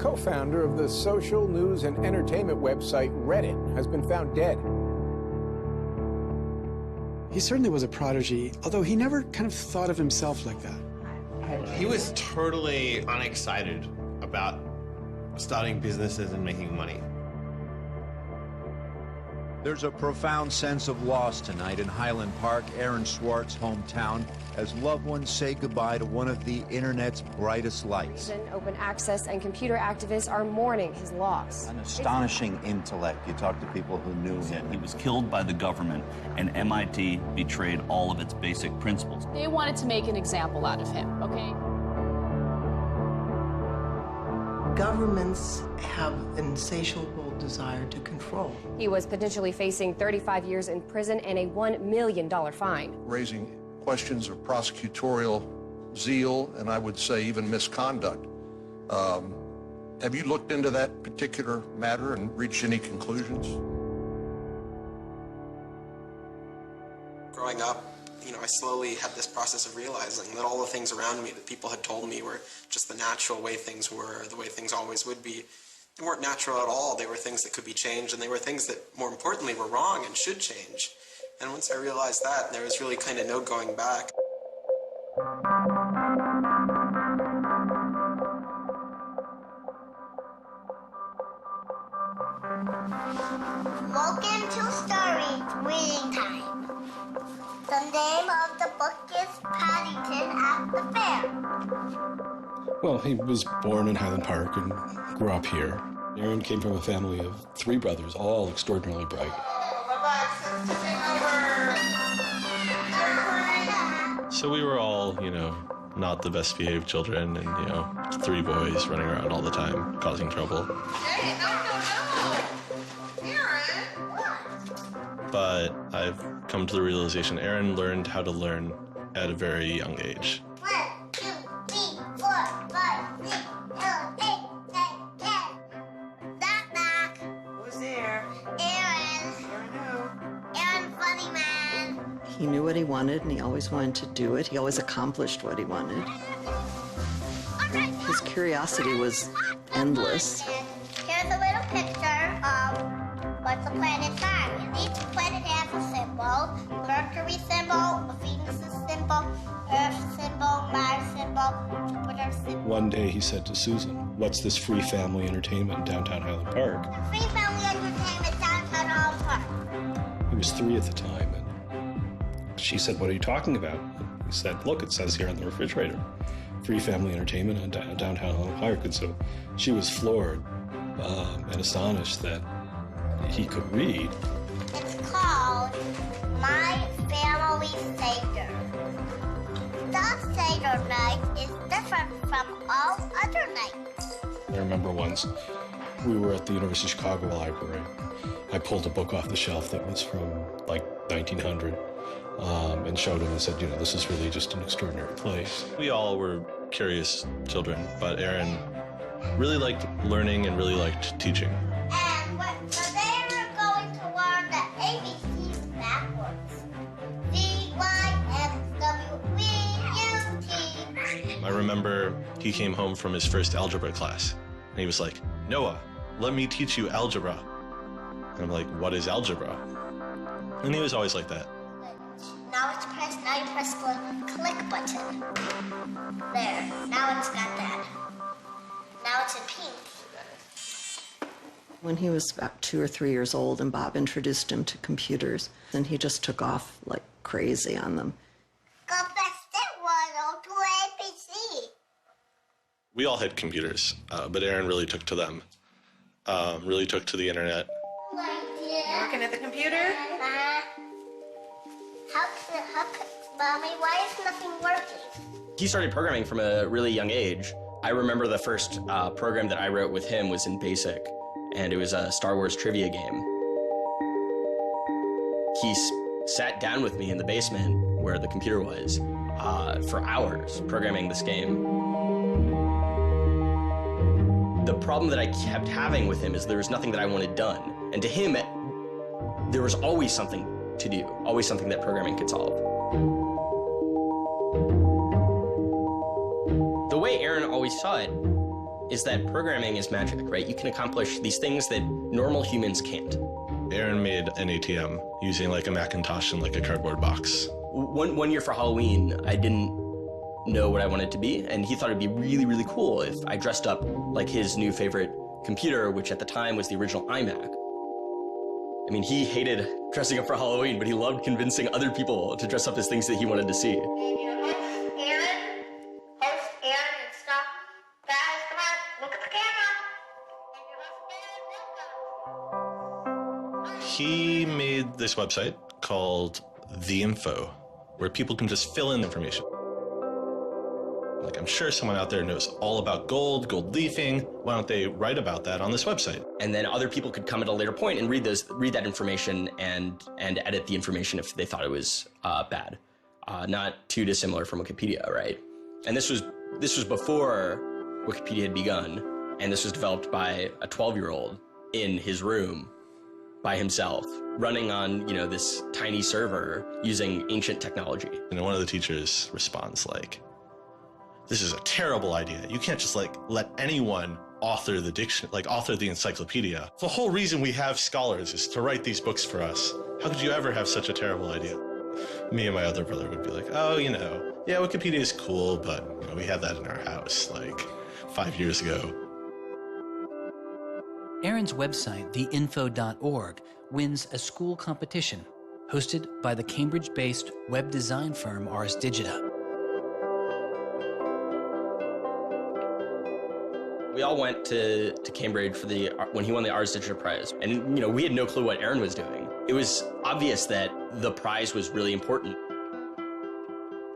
co-founder of the social news and entertainment website Reddit has been found dead. He certainly was a prodigy, although he never kind of thought of himself like that. He was totally unexcited about starting businesses and making money. There's a profound sense of loss tonight in Highland Park, Aaron Swartz' hometown, as loved ones say goodbye to one of the internet's brightest lights. Open access and computer activists are mourning his loss. An astonishing intellect. You talk to people who knew him. He was killed by the government, and MIT betrayed all of its basic principles. They wanted to make an example out of him, okay? Governments have an insatiable desire to control. He was potentially facing 35 years in prison and a $1 million fine. Raising questions of prosecutorial zeal, and I would say even misconduct. Have you looked into that particular matter and reached any conclusions? Growing up, I slowly had this process of realizing that all the things around me that people had told me were just the natural way things were, the way things always would be. They weren't natural at all. They were things that could be changed, and they were things that, more importantly, were wrong and should change. And once I realized that, there was really kind of no going back. Welcome to Story Reading Time. The name of the book is Paddington at the Fair. Well, he was born in Highland Park and grew up here. Aaron came from a family of 3 brothers, all extraordinarily bright. So we were all, not the best behaved children, and, 3 boys running around all the time, causing trouble. Hey, no. But I've come to the realization Aaron learned how to learn at a very young age. 1, 2, 3, 4, 5, 6, 7, 8, 9, 10. Knock, knock. Who's there? Aaron. Aaron who? Aaron, funny man. He knew what he wanted, and he always wanted to do it. He always accomplished what he wanted. His curiosity was endless. Here's a little picture of what's a planet sign. Each planet has a symbol. Mercury symbol, a Venus symbol, Earth symbol, Mars symbol, Jupiter symbol. One day he said to Susan, "What's this free family entertainment in downtown Highland Park?" Free family entertainment downtown Highland Park. He was 3 at the time, and she said, "What are you talking about?" He said, "Look, it says here on the refrigerator, free family entertainment in downtown Highland Park." And so she was floored and astonished that he could read. It's called My Family Seder. That Seder night is different from all other nights. I remember once we were at the University of Chicago Library. I pulled a book off the shelf that was from like 1900 and showed him and said, this is really just an extraordinary place. We all were curious children, but Aaron really liked learning and really liked teaching. And they were going to learn the ABCs backwards. D-Y-X-W-V-U-T. I remember he came home from his first algebra class, and he was like, "Noah, let me teach you algebra." And I'm like, "What is algebra?" And he was always like that. Now you press the click button. There, now it's got that. Now it's in pink. When he was about 2 or 3 years old, and Bob introduced him to computers, and he just took off like crazy on them. Go faster, 102 ABC. We all had computers, but Aaron really took to them, really took to the internet. Working at the computer? Mommy, why is nothing working? He started programming from a really young age. I remember the first program that I wrote with him was in BASIC, and it was a Star Wars trivia game. He sat down with me in the basement where the computer was for hours programming this game. The problem that I kept having with him is there was nothing that I wanted done. And to him, there was always something to do, always something that programming could solve. The way Aaron always saw it is that programming is magic, right? You can accomplish these things that normal humans can't. Aaron made an ATM using like a Macintosh and like a cardboard box. One year for Halloween, I didn't know what I wanted to be, and he thought it'd be really, really cool if I dressed up like his new favorite computer, which at the time was the original iMac. I mean, he hated dressing up for Halloween, but he loved convincing other people to dress up as things that he wanted to see. He made this website called The Info, where people can just fill in information. Like, I'm sure someone out there knows all about gold leafing. Why don't they write about that on this website? And then other people could come at a later point and read that information and edit the information if they thought it was bad. Not too dissimilar from Wikipedia, right? And this was before Wikipedia had begun, and this was developed by a 12-year-old in his room by himself, running on, this tiny server using ancient technology. And one of the teachers responds like, "This is a terrible idea. You can't just let anyone author the encyclopedia. The whole reason we have scholars is to write these books for us. How could you ever have such a terrible idea?" Me and my other brother would be like, "Oh, yeah, Wikipedia is cool, but we had that in our house like 5 years ago." Aaron's website, theinfo.org, wins a school competition hosted by the Cambridge-based web design firm Ars Digita. We all went to Cambridge for when he won the Ars Digita Prize. And, we had no clue what Aaron was doing. It was obvious that the prize was really important.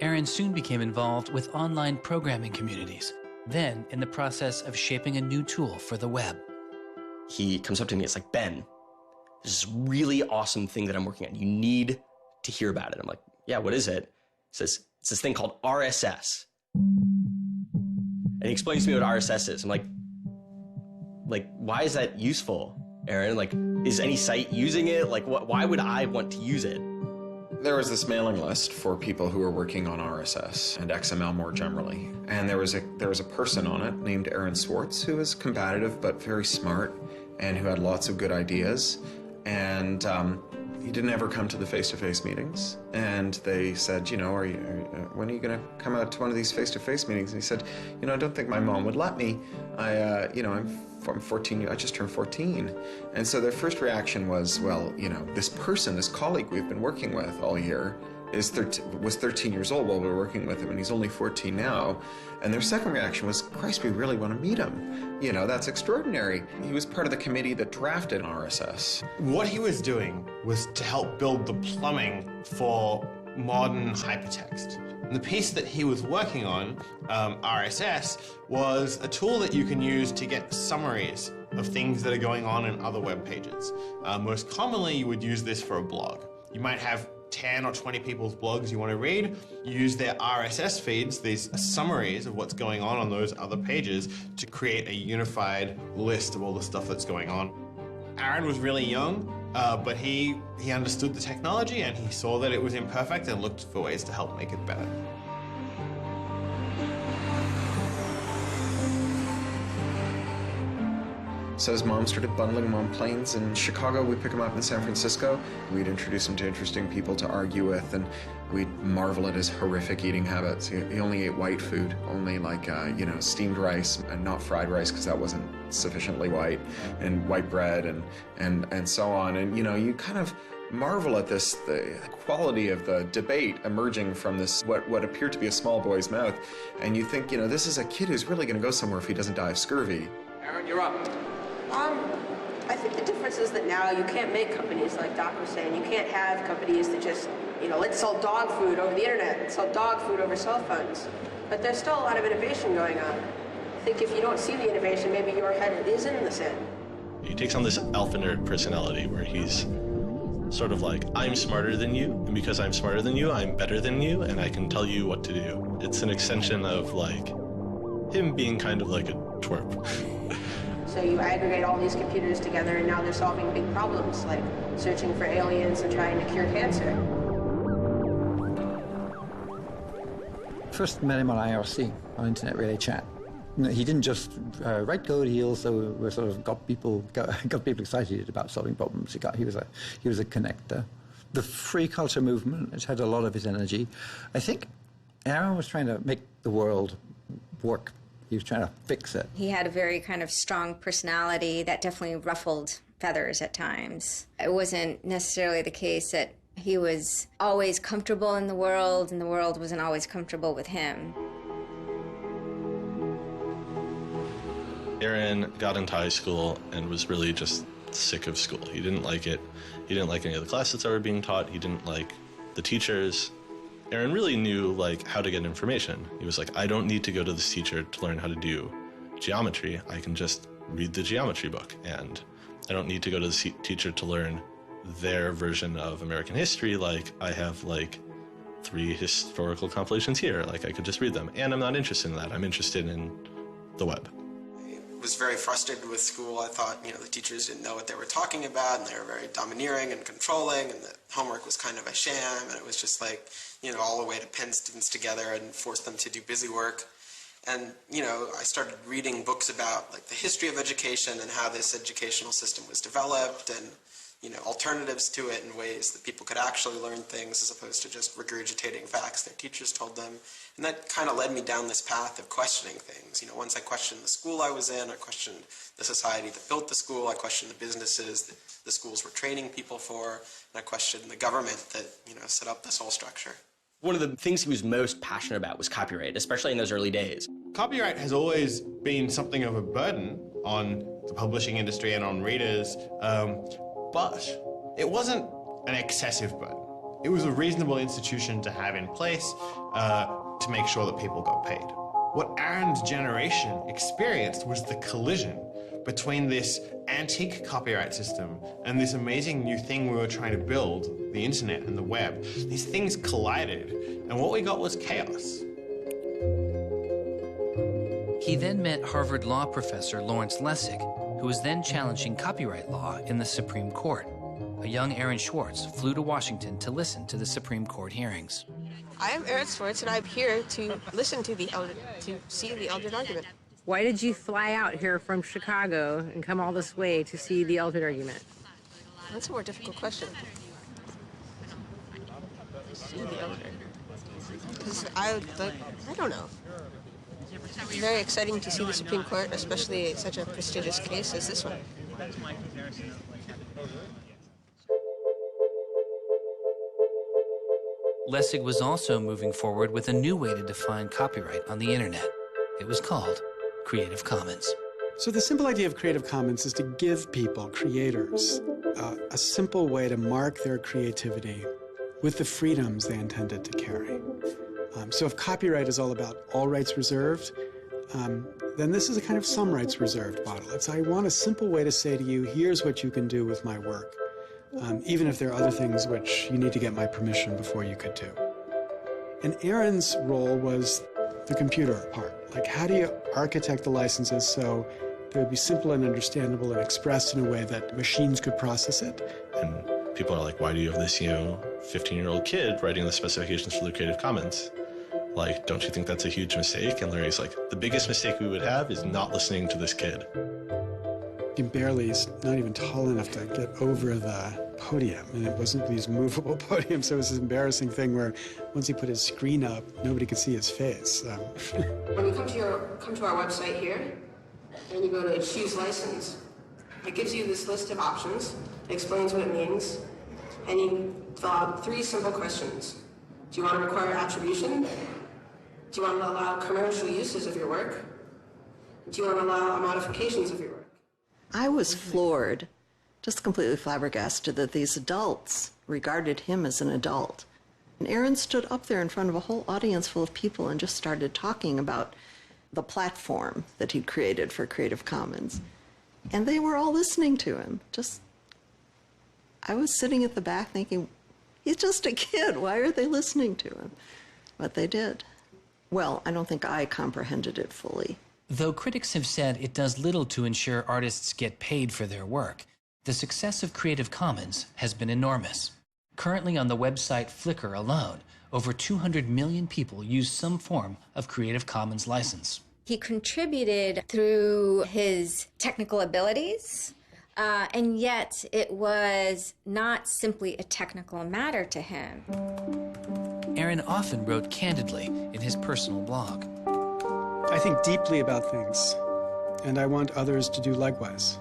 Aaron soon became involved with online programming communities, then in the process of shaping a new tool for the web. He comes up to me, it's like, "Ben, this is a really awesome thing that I'm working on. You need to hear about it." I'm like, "Yeah, what is it?" He says, "It's this thing called RSS." And he explains to me what RSS is. I'm like, why is that useful, Aaron? Is any site using it? Why would I want to use it? There was this mailing list for people who were working on RSS and XML more generally. And there was a person on it named Aaron Swartz who was combative but very smart and who had lots of good ideas. And he didn't ever come to the face-to-face meetings. And they said, when are you going to come out to one of these face-to-face meetings? And he said, I don't think my mom would let me. I'm 14, I just turned 14. And so their first reaction was, well, this colleague we've been working with all year was 13 years old while we were working with him, and he's only 14 now. And their second reaction was, Christ, we really want to meet him. That's extraordinary. He was part of the committee that drafted RSS. What he was doing was to help build the plumbing for modern hypertext. And the piece that he was working on, RSS, was a tool that you can use to get summaries of things that are going on in other web pages. Most commonly, you would use this for a blog. You might have 10 or 20 people's blogs you want to read. You use their RSS feeds, these summaries of what's going on those other pages, to create a unified list of all the stuff that's going on. Aaron was really young, but he understood the technology and he saw that it was imperfect and looked for ways to help make it better. So his mom started bundling him on planes in Chicago. We'd pick him up in San Francisco. We'd introduce him to interesting people to argue with, and we'd marvel at his horrific eating habits. He only ate white food, only steamed rice and not fried rice because that wasn't sufficiently white, and white bread and so on. And you kind of marvel at the quality of the debate emerging from this, what appeared to be a small boy's mouth. And you think, this is a kid who's really going to go somewhere if he doesn't die of scurvy. Aaron, you're up. I think the difference is that now you can't make companies like Doc was saying. You can't have companies that just, let's sell dog food over the internet, let's sell dog food over cell phones. But there's still a lot of innovation going on. I think if you don't see the innovation, maybe your head is in the sand. He takes on this alpha nerd personality where he's sort of like, I'm smarter than you, and because I'm smarter than you, I'm better than you, and I can tell you what to do. It's an extension of him being kind of like a twerp. So you aggregate all these computers together and now they're solving big problems like searching for aliens and trying to cure cancer. First met him on IRC, on Internet Relay Chat. He didn't just write code. He also sort of got people excited about solving problems. He was a connector. The free culture movement has had a lot of his energy. I think Aaron was trying to make the world work. He was trying to fix it. He had a very kind of strong personality that definitely ruffled feathers at times. It wasn't necessarily the case that he was always comfortable in the world and the world wasn't always comfortable with him. Aaron got into high school and was really just sick of school. He didn't like it. He didn't like any of the classes that were being taught. He didn't like the teachers. Aaron really knew how to get information. He was like, I don't need to go to this teacher to learn how to do geometry. I can just read the geometry book, and I don't need to go to the teacher to learn their version of American history. I have 3 historical compilations here. I could just read them, and I'm not interested in that. I'm interested in the web. I was very frustrated with school. I thought, the teachers didn't know what they were talking about, and they were very domineering and controlling, and the homework was kind of a sham, and it was just all a way to pin students together and force them to do busy work. And, I started reading books about the history of education and how this educational system was developed, and alternatives to it in ways that people could actually learn things as opposed to just regurgitating facts their teachers told them. And that kind of led me down this path of questioning things. Once I questioned the school I was in, I questioned the society that built the school, I questioned the businesses that the schools were training people for, and I questioned the government that, set up this whole structure. One of the things he was most passionate about was copyright, especially in those early days. Copyright has always been something of a burden on the publishing industry and on readers, but it wasn't an excessive burden. It was a reasonable institution to have in place to make sure that people got paid. What Aaron's generation experienced was the collision between this antique copyright system and this amazing new thing we were trying to build, the internet and the web. These things collided, and what we got was chaos. He then met Harvard law professor Lawrence Lessig, who was then challenging copyright law in the Supreme Court. A young Aaron Swartz flew to Washington to listen to the Supreme Court hearings. I am Aaron Swartz, and I'm here to listen to see the Eldred argument. Why did you fly out here from Chicago and come all this way to see the Eldred argument? That's a more difficult question. See the Eldred. Because I don't know. It's very exciting to see the Supreme Court, especially such a prestigious case as this one. Lessig was also moving forward with a new way to define copyright on the internet. It was called Creative Commons. So the simple idea of Creative Commons is to give people, creators, a simple way to mark their creativity with the freedoms they intended to carry. So if copyright is all about all rights reserved, then this is a kind of some rights reserved model. It's I want a simple way to say to you, here's what you can do with my work, even if there are other things which you need to get my permission before you could do. And Aaron's role was the computer part. How do you architect the licenses so they would be simple and understandable and expressed in a way that machines could process it? And people are like, why do you have this, 15-year-old kid writing the specifications for the Creative Commons? Don't you think that's a huge mistake? And Larry's like, the biggest mistake we would have is not listening to this kid. He barely is not even tall enough to get over the podium, and it wasn't these movable podiums, so it was this embarrassing thing where once he put his screen up, nobody could see his face. When you come to our website here, and you go to choose license, it gives you this list of options, it explains what it means, and you fill out 3 simple questions. Do you want to require attribution? Do you want to allow commercial uses of your work? Do you want to allow modifications of your work? I was floored, just completely flabbergasted that these adults regarded him as an adult. And Aaron stood up there in front of a whole audience full of people and just started talking about the platform that he'd created for Creative Commons. And they were all listening to him. I was sitting at the back thinking, he's just a kid. Why are they listening to him? But they did. Well, I don't think I comprehended it fully. Though critics have said it does little to ensure artists get paid for their work, the success of Creative Commons has been enormous. Currently on the website Flickr alone, over 200 million people use some form of Creative Commons license. He contributed through his technical abilities, and yet it was not simply a technical matter to him. Aaron often wrote candidly in his personal blog. I think deeply about things, and I want others to do likewise.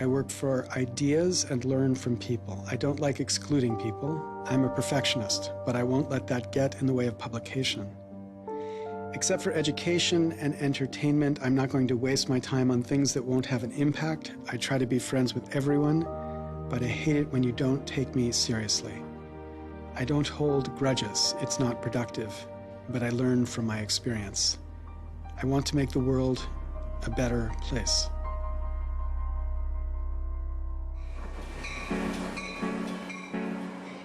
I work for ideas and learn from people. I don't like excluding people. I'm a perfectionist, but I won't let that get in the way of publication. Except for education and entertainment, I'm not going to waste my time on things that won't have an impact. I try to be friends with everyone, but I hate it when you don't take me seriously. I don't hold grudges. It's not productive, but I learn from my experience. I want to make the world a better place.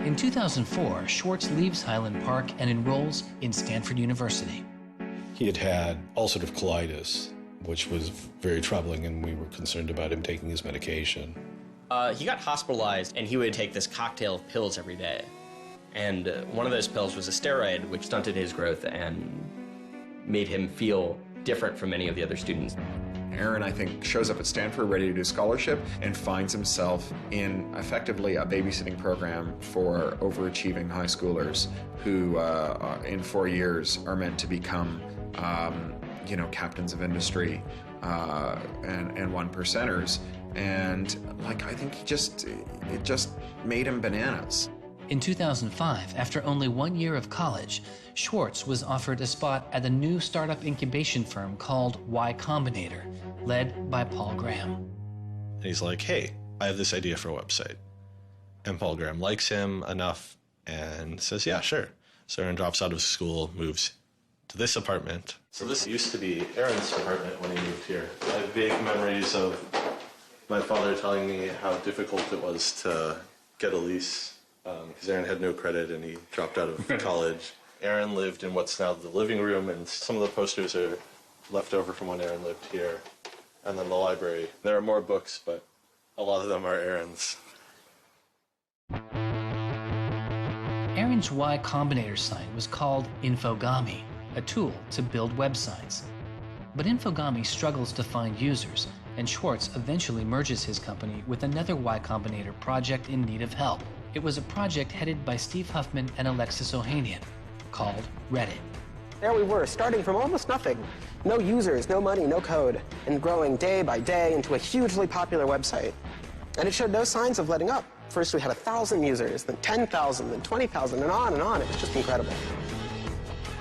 In 2004, Swartz leaves Highland Park and enrolls in Stanford University. He had had ulcerative colitis, which was very troubling, and we were concerned about him taking his medication. He got hospitalized, and he would take this cocktail of pills every day. And one of those pills was a steroid, which stunted his growth and made him feel different from many of the other students. Aaron, I think, shows up at Stanford ready to do scholarship and finds himself in effectively a babysitting program for overachieving high schoolers who, in 4 years, are meant to become, captains of industry and one percenters. And I think it just made him bananas. In 2005, after only 1 year of college, Swartz was offered a spot at a new startup incubation firm called Y Combinator, led by Paul Graham. And he's like, hey, I have this idea for a website. And Paul Graham likes him enough and says, yeah, sure. So Aaron drops out of school, moves to this apartment. So this used to be Aaron's apartment when he moved here. I have vague memories of my father telling me how difficult it was to get a lease because Aaron had no credit and he dropped out of college. Aaron lived in what's now the living room, and some of the posters are left over from when Aaron lived here. And then the library. There are more books, but a lot of them are Aaron's. Aaron's Y Combinator site was called Infogami, a tool to build websites. But Infogami struggles to find users, and Swartz eventually merges his company with another Y Combinator project in need of help. It was a project headed by Steve Huffman and Alexis Ohanian, called Reddit. There we were, starting from almost nothing. No users, no money, no code, and growing day by day into a hugely popular website. And it showed no signs of letting up. First we had 1,000 users, then 10,000, then 20,000, and on and on. It was just incredible.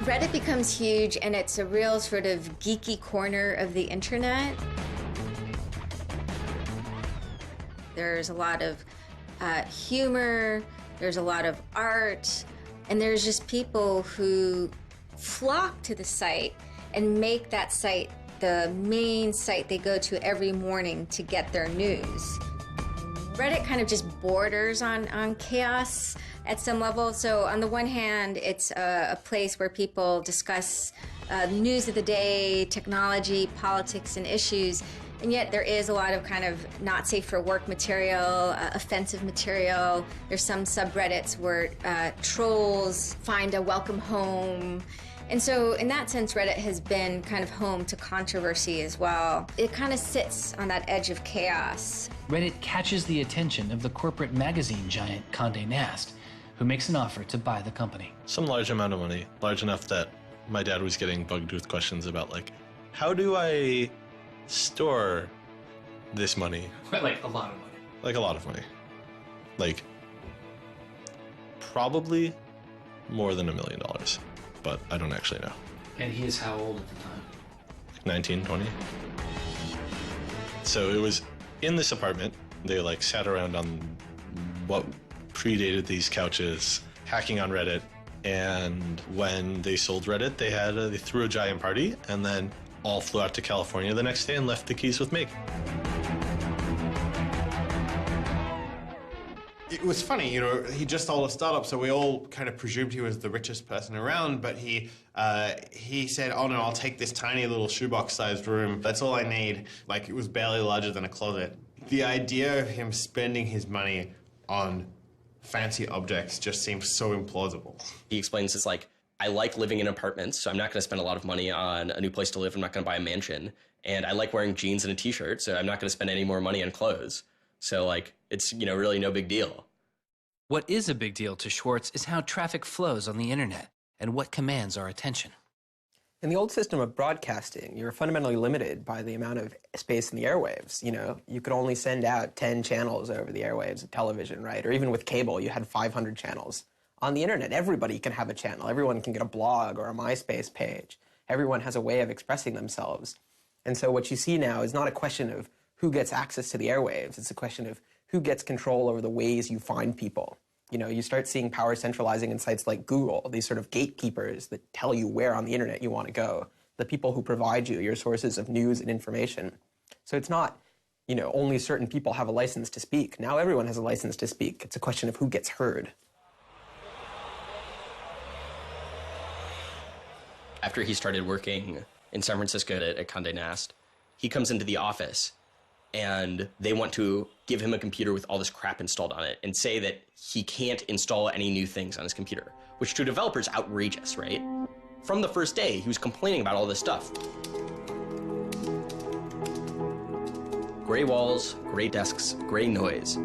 Reddit becomes huge, and it's a real sort of geeky corner of the internet. There's a lot of humor, there's a lot of art, and there's just people who flock to the site and make that site the main site they go to every morning to get their news. Reddit kind of just borders on chaos at some level. So on the one hand, it's a place where people discuss news of the day, technology, politics, and issues. And yet there is a lot of kind of not safe for work material, offensive material. There's some subreddits where trolls find a welcome home. And so in that sense, Reddit has been kind of home to controversy as well. It kind of sits on that edge of chaos. Reddit catches the attention of the corporate magazine giant Condé Nast, who makes an offer to buy the company. Some large amount of money, large enough that my dad was getting bugged with questions about, how do I store this money? Like a lot of money. Like a lot of money. Probably more than $1 million, but I don't actually know. And he is how old at the time? 19, 20. So it was in this apartment. They sat around on what predated these couches, hacking on Reddit. And when they sold Reddit, they threw a giant party, and then all flew out to California the next day and left the keys with me. It was funny, he just sold a startup, so we all kind of presumed he was the richest person around, but he said, oh no, I'll take this tiny little shoebox-sized room. That's all I need. It was barely larger than a closet. The idea of him spending his money on fancy objects just seems so implausible. He explains it's I like living in apartments, so I'm not going to spend a lot of money on a new place to live. I'm not going to buy a mansion. And I like wearing jeans and a t-shirt, so I'm not going to spend any more money on clothes. So, like, it's, you know, really no big deal. What is a big deal to Swartz is how traffic flows on the internet and what commands our attention. In the old system of broadcasting, you were fundamentally limited by the amount of space in the airwaves. You know, you could only send out 10 channels over the airwaves of television, right? Or even with cable, you had 500 channels. On the internet, everybody can have a channel. Everyone can get a blog or a MySpace page. Everyone has a way of expressing themselves. And so what you see now is not a question of who gets access to the airwaves. It's a question of who gets control over the ways you find people. You know, you start seeing power centralizing in sites like Google, these sort of gatekeepers that tell you where on the internet you want to go, the people who provide you your sources of news and information. So it's not, you know, only certain people have a license to speak. Now everyone has a license to speak. It's a question of who gets heard. After he started working in San Francisco at Condé Nast, he comes into the office and they want to give him a computer with all this crap installed on it and say that he can't install any new things on his computer, which to a developer is outrageous, right? From the first day, he was complaining about all this stuff. Gray walls, gray desks, gray noise.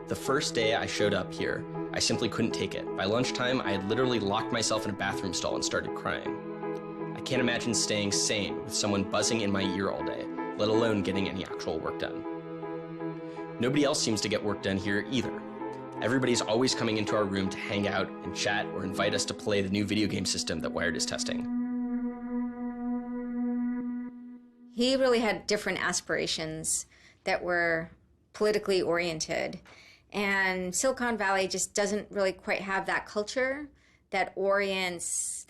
The first day I showed up here, I simply couldn't take it. By lunchtime, I had literally locked myself in a bathroom stall and started crying. I can't imagine staying sane with someone buzzing in my ear all day, let alone getting any actual work done. Nobody else seems to get work done here either. Everybody's always coming into our room to hang out and chat or invite us to play the new video game system that Wired is testing. He really had different aspirations that were politically oriented. And Silicon Valley just doesn't really quite have that culture that orients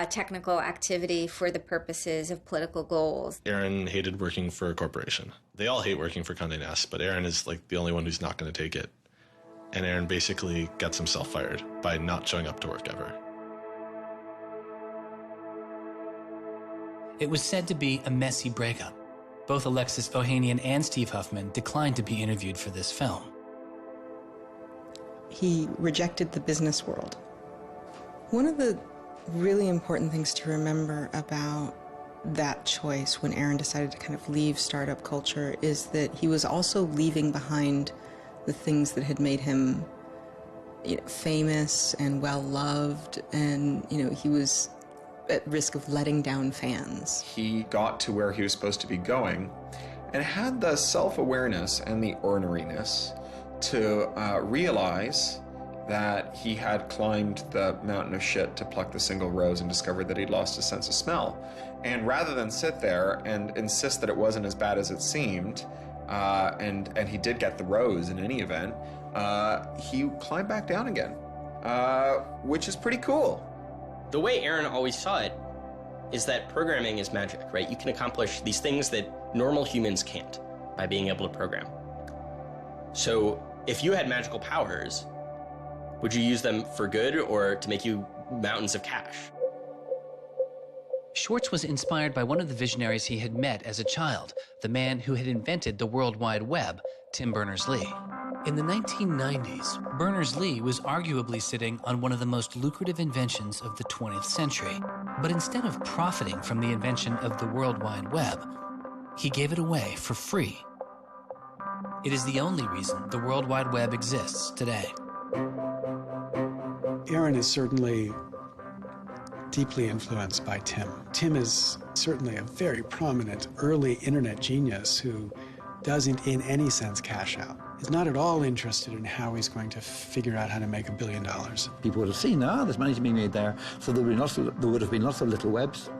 technical activity for the purposes of political goals. Aaron hated working for a corporation. They all hate working for Condé Nast, but Aaron is like the only one who's not going to take it. And Aaron basically gets himself fired by not showing up to work ever. It was said to be a messy breakup. Both Alexis Ohanian and Steve Huffman declined to be interviewed for this film. He rejected the business world. One of the really important things to remember about that choice when Aaron decided to kind of leave startup culture is that he was also leaving behind the things that had made him, you know, famous and well-loved, and, you know, he was at risk of letting down fans. He got to where he was supposed to be going and had the self-awareness and the orneriness to realize that he had climbed the mountain of shit to pluck the single rose and discovered that he'd lost his sense of smell. And rather than sit there and insist that it wasn't as bad as it seemed, and he did get the rose in any event, he climbed back down again, which is pretty cool. The way Aaron always saw it is that programming is magic, right? You can accomplish these things that normal humans can't by being able to program. So if you had magical powers, would you use them for good or to make you mountains of cash? Swartz was inspired by one of the visionaries he had met as a child, the man who had invented the World Wide Web, Tim Berners-Lee. In the 1990s, Berners-Lee was arguably sitting on one of the most lucrative inventions of the 20th century. But instead of profiting from the invention of the World Wide Web, he gave it away for free. It is the only reason the World Wide Web exists today. Aaron is certainly deeply influenced by Tim. Tim is certainly a very prominent early internet genius who doesn't in any sense cash out. He's not at all interested in how he's going to figure out how to make $1 billion. People would have seen, there's money to be made there. So there would have been lots of little webs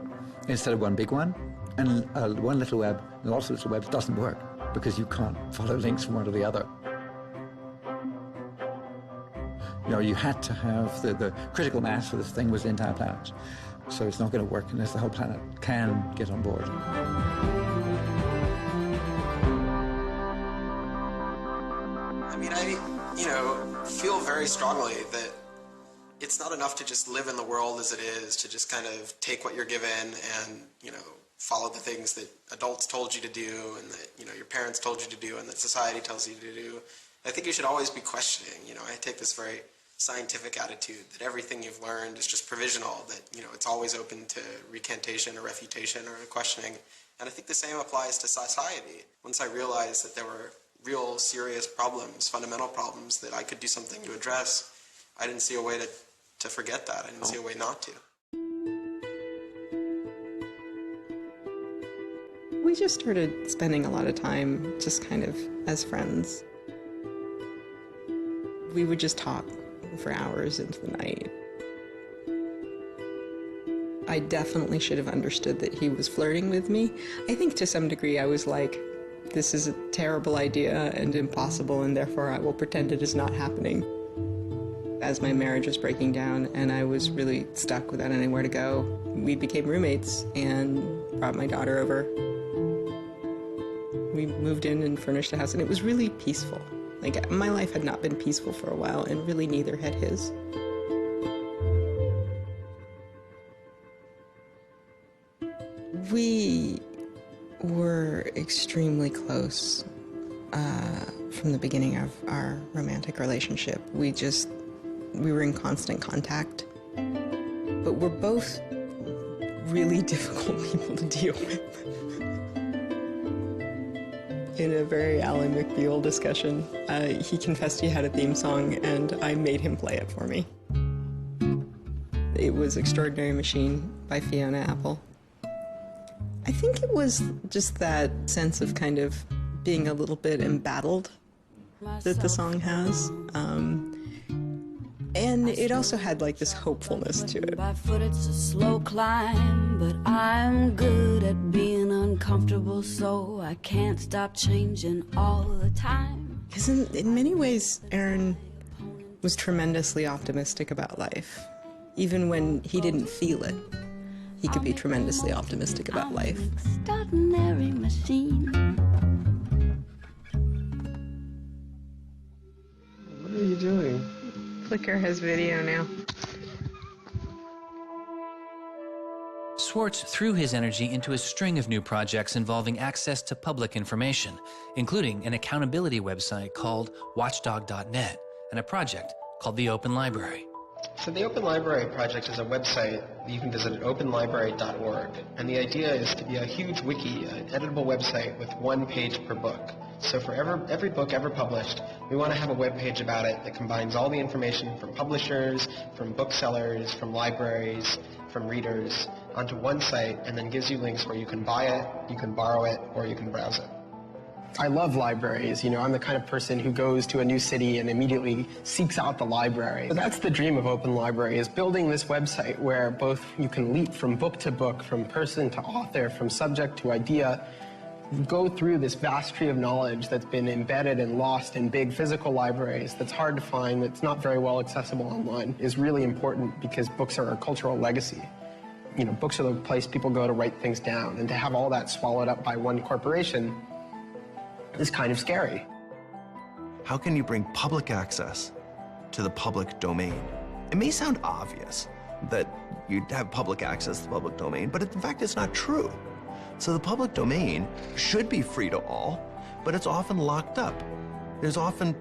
instead of one big one. And one little web and lots of little webs doesn't work because you can't follow links from one to the other. You know, you had to have the critical mass for this thing was the entire planet. So it's not going to work unless the whole planet can get on board. I mean, I feel very strongly that it's not enough to just live in the world as it is, to just kind of take what you're given and, follow the things that adults told you to do and that, your parents told you to do and that society tells you to do. I think you should always be questioning. I take this very scientific attitude that everything you've learned is just provisional, that, you know, it's always open to recantation or refutation or questioning. And I think the same applies to society. Once I realized that there were real serious problems, fundamental problems that I could do something to address, I didn't see a way to forget that. I didn't see a way not to. We just started spending a lot of time just kind of as friends. We would just talk for hours into the night. I definitely should have understood that he was flirting with me. I think to some degree I was like, this is a terrible idea and impossible, and therefore I will pretend it is not happening. As my marriage was breaking down and I was really stuck without anywhere to go, we became roommates and brought my daughter over. We moved in and furnished a house, and it was really peaceful. Like, my life had not been peaceful for a while, and really neither had his. We were extremely close from the beginning of our romantic relationship. We were in constant contact. But we're both really difficult people to deal with. In a very Alan McBeal discussion, he confessed he had a theme song, and I made him play it for me. It was Extraordinary Machine by Fiona Apple. I think it was just that sense of kind of being a little bit embattled that the song has. And it also had like this hopefulness to it. By foot it's a slow climb, but I'm good at being uncomfortable, so I can't stop changing all the time. Because in many ways, Aaron was tremendously optimistic about life. Even when he didn't feel it, he could be tremendously optimistic about life. Extraordinary machine. What are you doing? Flickr has video now. Swartz threw his energy into a string of new projects involving access to public information, including an accountability website called watchdog.net and a project called the Open Library. So the Open Library project is a website that you can visit at openlibrary.org. And the idea is to be a huge wiki, an editable website with one page per book. So for every book ever published, we want to have a web page about it that combines all the information from publishers, from booksellers, from libraries, from readers onto one site, and then gives you links where you can buy it, you can borrow it, or you can browse it. I love libraries. You know, I'm the kind of person who goes to a new city and immediately seeks out the library. So that's the dream of Open Library, is building this website where both you can leap from book to book, from person to author, from subject to idea, go through this vast tree of knowledge that's been embedded and lost in big physical libraries, that's hard to find, that's not very well accessible online, is really important because books are a cultural legacy. You know, books are the place people go to write things down, and to have all that swallowed up by one corporation is kind of scary. How can you bring public access to the public domain? It may sound obvious that you'd have public access to the public domain, but in fact, it's not true. So the public domain should be free to all, but it's often locked up. There's often,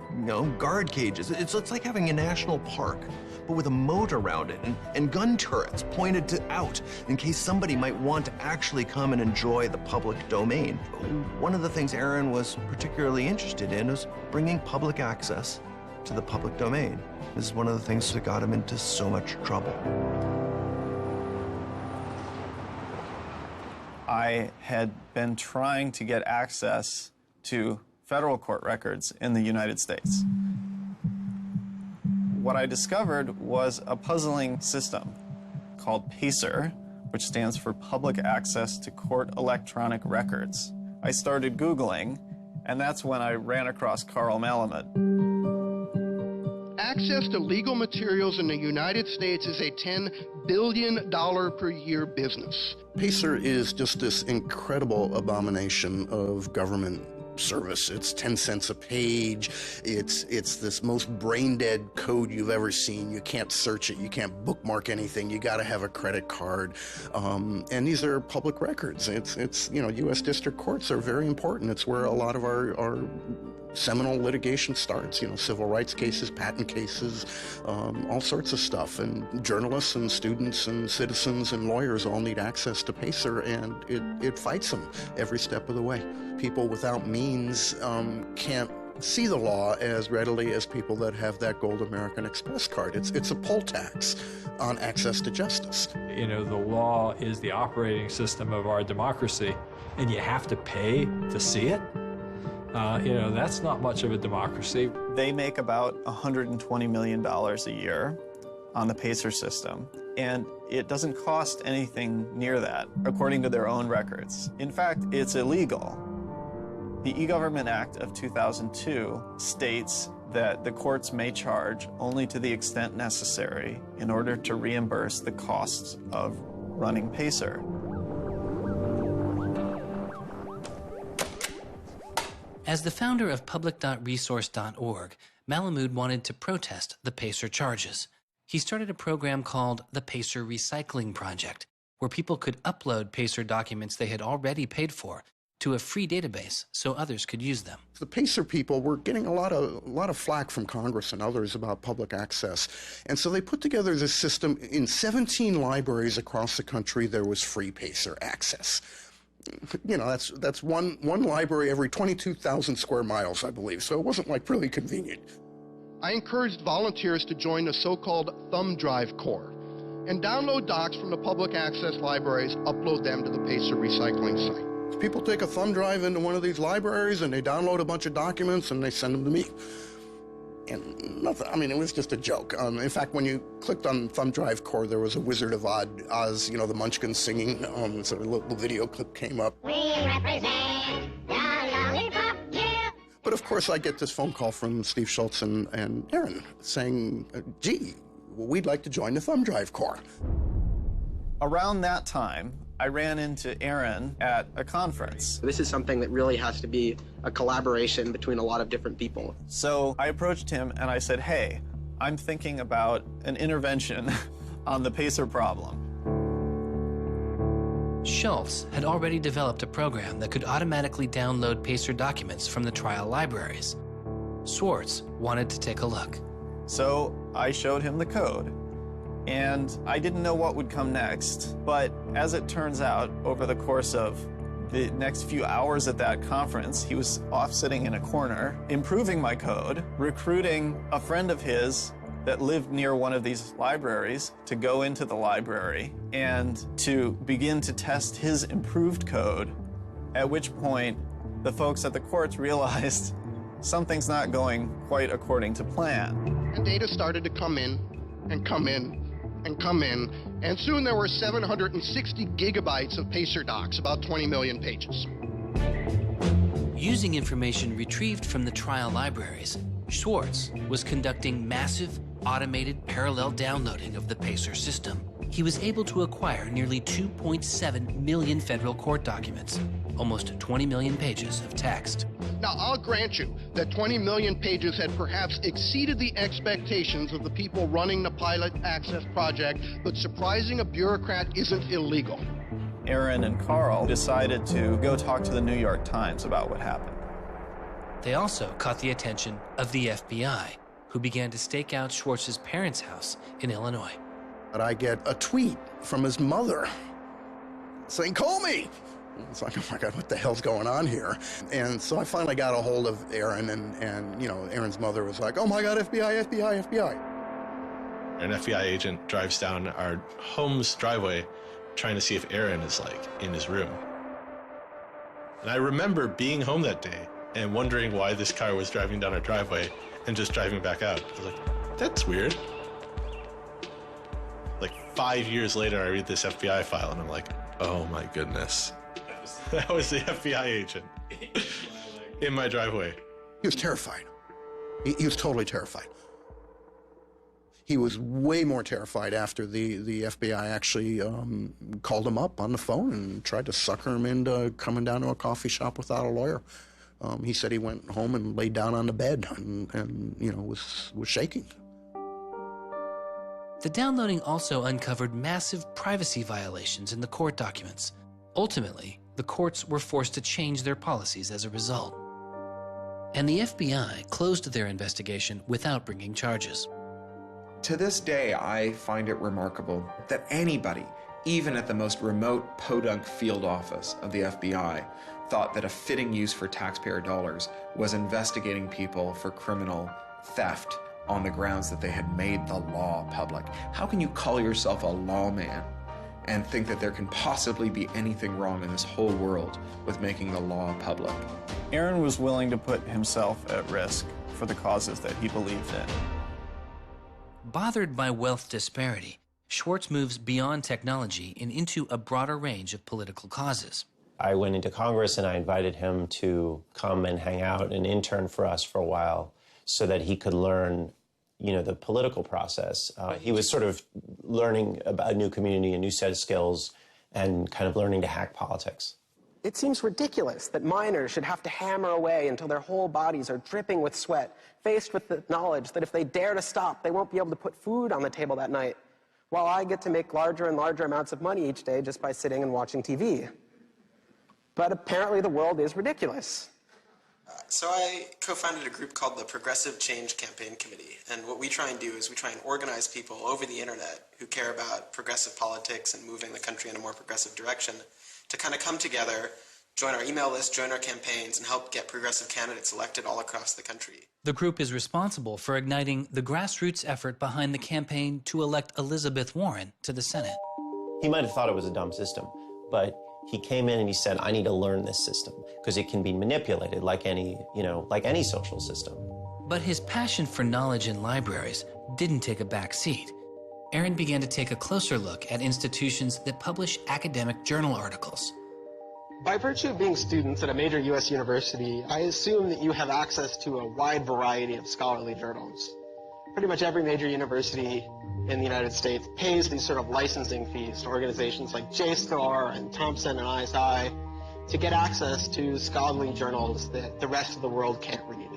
guard cages. It's like having a national park, but with a moat around it and gun turrets pointed out in case somebody might want to actually come and enjoy the public domain. One of the things Aaron was particularly interested in was bringing public access to the public domain. This is one of the things that got him into so much trouble. I had been trying to get access to federal court records in the United States. What I discovered was a puzzling system called PACER, which stands for Public Access to Court Electronic Records. I started Googling, and that's when I ran across Carl Malamud. Access to legal materials in the United States is a $10 billion per year business. PACER is just this incredible abomination of government service. It's 10 cents a page. It's this most brain-dead code you've ever seen. You can't search it. You can't bookmark anything. You got to have a credit card. And these are public records. It's U.S. district courts are very important. It's where a lot of our seminal litigation starts, civil rights cases, patent cases, all sorts of stuff. And journalists and students and citizens and lawyers all need access to PACER, and it fights them every step of the way. People without means can't see the law as readily as people that have that gold American Express card. It's a poll tax on access to justice. The law is the operating system of our democracy, and you have to pay to see it. That's not much of a democracy. They make about $120 million a year on the PACER system, and it doesn't cost anything near that, according to their own records. In fact, it's illegal. The E-Government Act of 2002 states that the courts may charge only to the extent necessary in order to reimburse the costs of running PACER. As the founder of public.resource.org, Malamud wanted to protest the PACER charges. He started a program called the PACER Recycling Project, where people could upload PACER documents they had already paid for to a free database so others could use them. The PACER people were getting a lot of flack from Congress and others about public access. And so they put together this system. In 17 libraries across the country, there was free PACER access. That's one library every 22,000 square miles, I believe. So it wasn't really convenient. I encouraged volunteers to join the so-called Thumb Drive Corps and download docs from the public access libraries, upload them to the PACER recycling site. People take a thumb drive into one of these libraries and they download a bunch of documents and they send them to me. And nothing, it was just a joke. In fact, when you clicked on Thumb Drive Core, there was a Wizard of Oz, the Munchkins singing, so a little video clip came up. We represent the lollipop, yeah. But of course, I get this phone call from Steve Schultz and Aaron saying, gee, we'd like to join the Thumb Drive Corps. Around that time, I ran into Aaron at a conference. This is something that really has to be a collaboration between a lot of different people. So I approached him and I said, hey, I'm thinking about an intervention on the PACER problem. Schultz had already developed a program that could automatically download PACER documents from the trial libraries. Swartz wanted to take a look. So I showed him the code. And I didn't know what would come next, but as it turns out, over the course of the next few hours at that conference, he was off sitting in a corner, improving my code, recruiting a friend of his that lived near one of these libraries to go into the library and to begin to test his improved code, at which point the folks at the courts realized something's not going quite according to plan. And data started to come in and come in and come in, and soon there were 760 gigabytes of PACER docs, about 20 million pages. Using information retrieved from the trial libraries, Swartz was conducting massive, automated parallel downloading of the PACER system. He was able to acquire nearly 2.7 million federal court documents, almost 20 million pages of text. Now, I'll grant you that 20 million pages had perhaps exceeded the expectations of the people running the Pilot Access Project, but surprising a bureaucrat isn't illegal. Aaron and Carl decided to go talk to the New York Times about what happened. They also caught the attention of the FBI, who began to stake out Schwartz's parents' house in Illinois. But I get a tweet from his mother saying, call me. It's like, oh my God, what the hell's going on here? And so I finally got a hold of Aaron, and Aaron's mother was like, oh my God, FBI, FBI, FBI. An FBI agent drives down our home's driveway trying to see if Aaron is in his room. And I remember being home that day and wondering why this car was driving down our driveway and just driving back out. I was like, that's weird. 5 years later, I read this FBI file and I'm like, oh my goodness. That was the FBI agent in my driveway. He was terrified. He was totally terrified. He was way more terrified after the FBI actually called him up on the phone and tried to sucker him into coming down to a coffee shop without a lawyer. He said he went home and laid down on the bed and was shaking. The downloading also uncovered massive privacy violations in the court documents. Ultimately, the courts were forced to change their policies as a result. And the FBI closed their investigation without bringing charges. To this day, I find it remarkable that anybody, even at the most remote podunk field office of the FBI, thought that a fitting use for taxpayer dollars was investigating people for criminal theft on the grounds that they had made the law public. How can you call yourself a lawman and think that there can possibly be anything wrong in this whole world with making the law public? Aaron was willing to put himself at risk for the causes that he believed in. Bothered by wealth disparity, Swartz moves beyond technology and into a broader range of political causes. I went into Congress and I invited him to come and hang out and intern for us for a while so that he could learn, the political process. He was sort of learning about a new community, a new set of skills, and kind of learning to hack politics. It seems ridiculous that miners should have to hammer away until their whole bodies are dripping with sweat, faced with the knowledge that if they dare to stop, they won't be able to put food on the table that night, while I get to make larger and larger amounts of money each day just by sitting and watching TV. But apparently the world is ridiculous. So I co-founded a group called the Progressive Change Campaign Committee, and what we try and do is we try and organize people over the internet who care about progressive politics and moving the country in a more progressive direction to kind of come together, join our email list, join our campaigns, and help get progressive candidates elected all across the country. The group is responsible for igniting the grassroots effort behind the campaign to elect Elizabeth Warren to the Senate. He might have thought it was a dumb system, but he came in and he said, I need to learn this system because it can be manipulated like any social system. But his passion for knowledge in libraries didn't take a back seat. Aaron began to take a closer look at institutions that publish academic journal articles. By virtue of being students at a major U.S. university, I assume that you have access to a wide variety of scholarly journals. Pretty much every major university in the United States pays these sort of licensing fees to organizations like JSTOR and Thomson and ISI to get access to scholarly journals that the rest of the world can't read.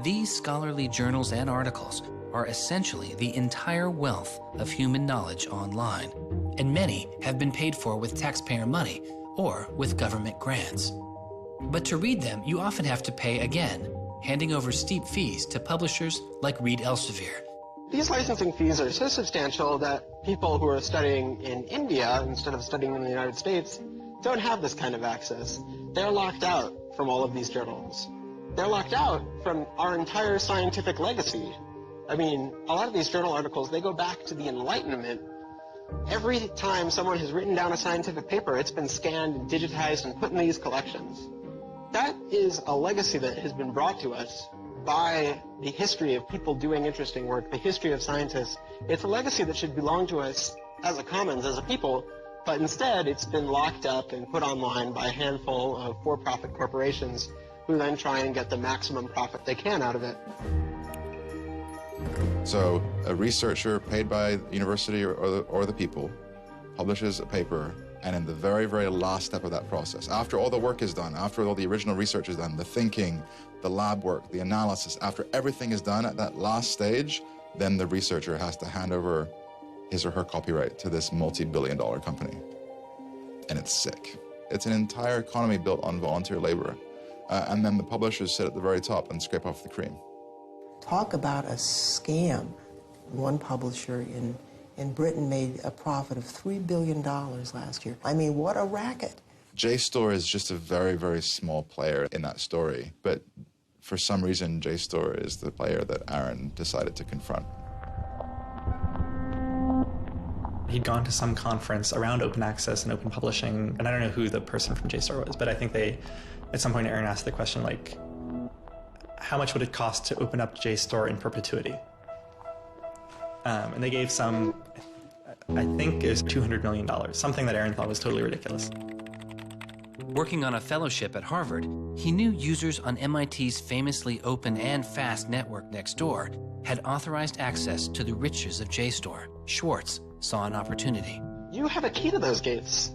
These scholarly journals and articles are essentially the entire wealth of human knowledge online, and many have been paid for with taxpayer money or with government grants. But to read them, you often have to pay again, handing over steep fees to publishers like Reed Elsevier. These licensing fees are so substantial that people who are studying in India instead of studying in the United States don't have this kind of access. They're locked out from all of these journals. They're locked out from our entire scientific legacy. I mean, a lot of these journal articles, they go back to the Enlightenment. Every time someone has written down a scientific paper, it's been scanned and digitized and put in these collections. That is a legacy that has been brought to us by the history of people doing interesting work, the history of scientists. It's a legacy that should belong to us as a commons, as a people, but instead it's been locked up and put online by a handful of for-profit corporations who then try and get the maximum profit they can out of it. So a researcher paid by the university or the people publishes a paper, and in the very, very last step of that process, after all the work is done, after all the original research is done, the thinking, the lab work, the analysis, after everything is done at that last stage, then the researcher has to hand over his or her copyright to this multi-billion-dollar company. And it's sick. It's an entire economy built on volunteer labor. And then the publishers sit at the very top and scrape off the cream. Talk about a scam. One publisher in Britain made a profit of $3 billion last year. I mean, what a racket. JSTOR is just a very, very small player in that story, but for some reason, JSTOR is the player that Aaron decided to confront. He'd gone to some conference around open access and open publishing, and I don't know who the person from JSTOR was, but I think at some point Aaron asked the question, like, how much would it cost to open up JSTOR in perpetuity? And they gave some, I think it was $200 million, something that Aaron thought was totally ridiculous. Working on a fellowship at Harvard, he knew users on MIT's famously open and fast network Nextdoor had authorized access to the riches of JSTOR. Swartz saw an opportunity. You have a key to those gates.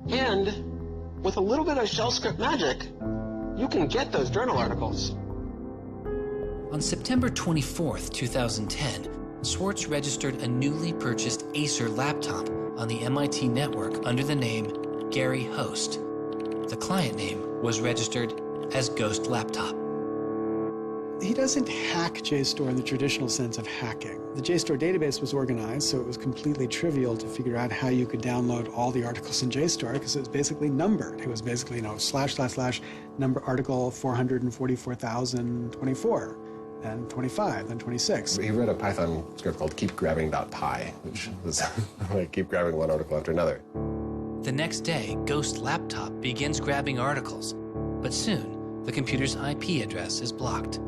And with a little bit of shell script magic, you can get those journal articles. On September 24th, 2010, Swartz registered a newly purchased Acer laptop on the MIT network under the name Gary Host. The client name was registered as Ghost Laptop. He doesn't hack JSTOR in the traditional sense of hacking. The JSTOR database was organized, so it was completely trivial to figure out how you could download all the articles in JSTOR because it was basically numbered. It was basically, / number article 444,024, then 25, then 26. He wrote a Python script called keepgrabbing.py, which was like keep grabbing one article after another. The next day, Ghost Laptop begins grabbing articles, but soon the computer's IP address is blocked.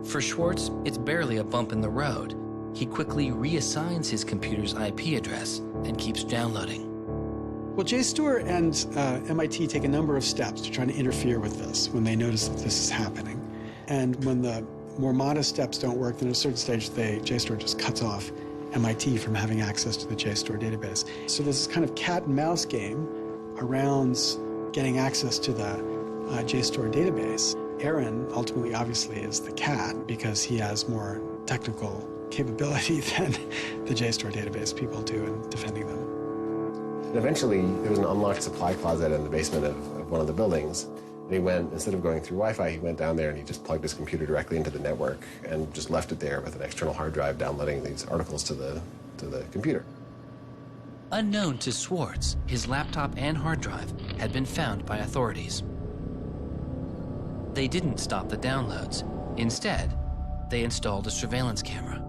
For Swartz, it's barely a bump in the road. He quickly reassigns his computer's IP address and keeps downloading. Well, JSTOR and MIT take a number of steps to try to interfere with this when they notice that this is happening. And when the more modest steps don't work, then at a certain stage, JSTOR just cuts off MIT from having access to the JSTOR database. So there's this kind of cat and mouse game around getting access to the JSTOR database. Aaron ultimately, obviously, is the cat because he has more technical capability than the JSTOR database people do in defending them. And eventually, there was an unlocked supply closet in the basement of one of the buildings. And he went, instead of going through Wi-Fi, he went down there and he just plugged his computer directly into the network and just left it there with an external hard drive downloading these articles to the computer. Unknown to Swartz, his laptop and hard drive had been found by authorities. They didn't stop the downloads. Instead, they installed a surveillance camera.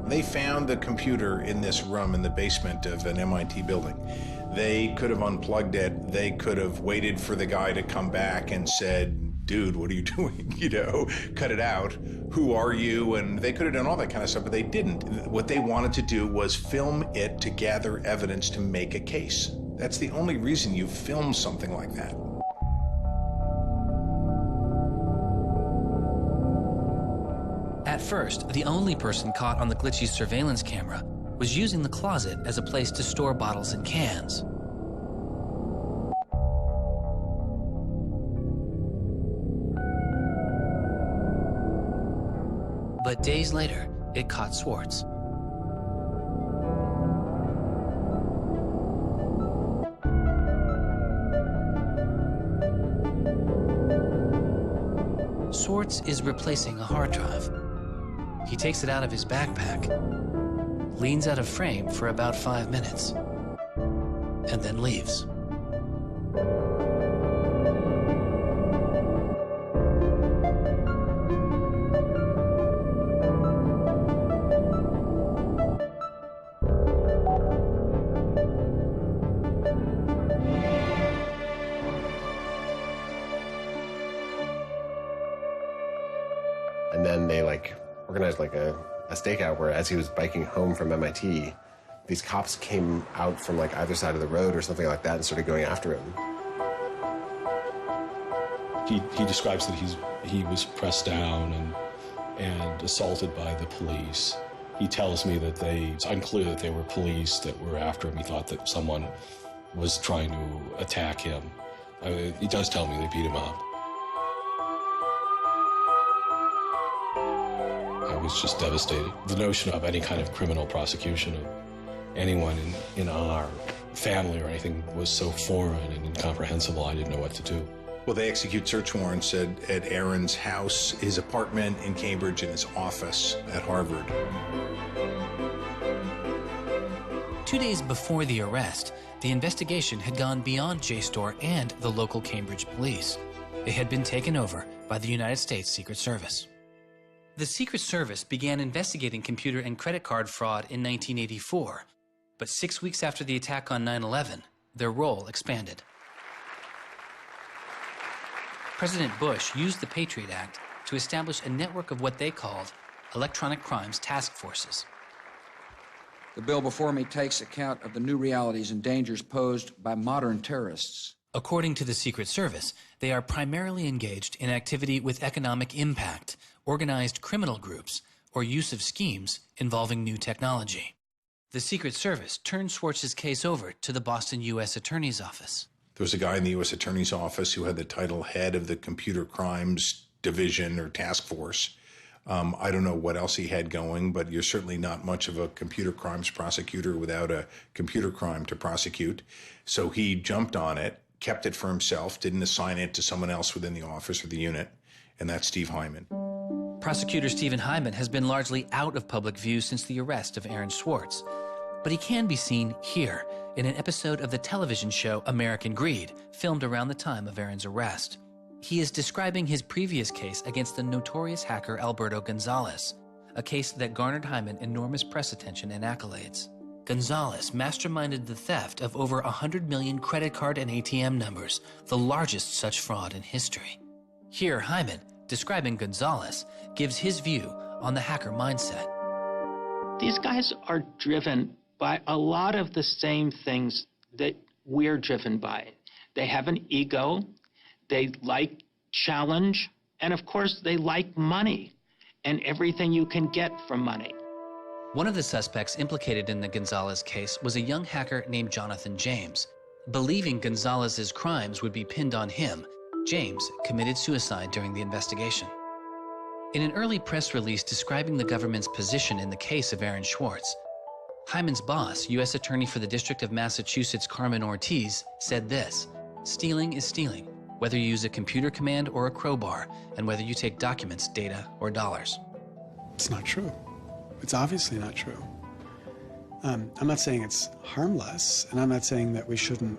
They found the computer in this room in the basement of an MIT building. They could have unplugged it. They could have waited for the guy to come back and said, dude, what are you doing? You know, cut it out. Who are you? And they could have done all that kind of stuff, but they didn't. What they wanted to do was film it to gather evidence to make a case. That's the only reason you film something like that. At first, the only person caught on the glitchy surveillance camera was using the closet as a place to store bottles and cans. But days later, it caught Swartz. Swartz is replacing a hard drive. He takes it out of his backpack, leans out of frame for about 5 minutes, and then leaves. And then they organized a stakeout where as he was biking home from MIT, these cops came out from either side of the road or something like that and started going after him. He describes that he was pressed down and assaulted by the police. He tells me that it's unclear that they were police that were after him. He thought that someone was trying to attack him. He does tell me they beat him up. I was just devastated. The notion of any kind of criminal prosecution of anyone in our family or anything was so foreign and incomprehensible, I didn't know what to do. Well, they execute search warrants at Aaron's house, his apartment in Cambridge, and his office at Harvard. 2 days before the arrest, the investigation had gone beyond JSTOR and the local Cambridge police. It had been taken over by the United States Secret Service. The Secret Service began investigating computer and credit card fraud in 1984, but 6 weeks after the attack on 9/11, their role expanded. President Bush used the Patriot Act to establish a network of what they called electronic crimes task forces. The bill before me takes account of the new realities and dangers posed by modern terrorists. According to the Secret Service, they are primarily engaged in activity with economic impact, organized criminal groups, or use of schemes involving new technology. The Secret Service turned Swartz's case over to the Boston U.S. Attorney's Office. There was a guy in the U.S. Attorney's Office who had the title head of the Computer Crimes Division or Task Force. I don't know what else he had going, but you're certainly not much of a computer crimes prosecutor without a computer crime to prosecute. So he jumped on it, kept it for himself, didn't assign it to someone else within the office or the unit, and that's Steve Hyman. Prosecutor Stephen Hyman has been largely out of public view since the arrest of Aaron Swartz, but he can be seen here in an episode of the television show American Greed, filmed around the time of Aaron's arrest. He is describing his previous case against the notorious hacker Alberto Gonzalez, a case that garnered Hyman enormous press attention and accolades. Gonzalez masterminded the theft of over 100 million credit card and ATM numbers, the largest such fraud in history. Here, Hyman, describing Gonzalez, gives his view on the hacker mindset. These guys are driven by a lot of the same things that we're driven by. They have an ego, they like challenge, and of course they like money and everything you can get from money. One of the suspects implicated in the Gonzalez case was a young hacker named Jonathan James. Believing Gonzalez's crimes would be pinned on him, James committed suicide during the investigation. In an early press release describing the government's position in the case of Aaron Swartz, Hyman's boss, U.S. Attorney for the District of Massachusetts Carmen Ortiz, said this: "Stealing is stealing, whether you use a computer command or a crowbar, and whether you take documents, data, or dollars." It's not true. It's obviously not true. I'm not saying it's harmless, and I'm not saying that we shouldn't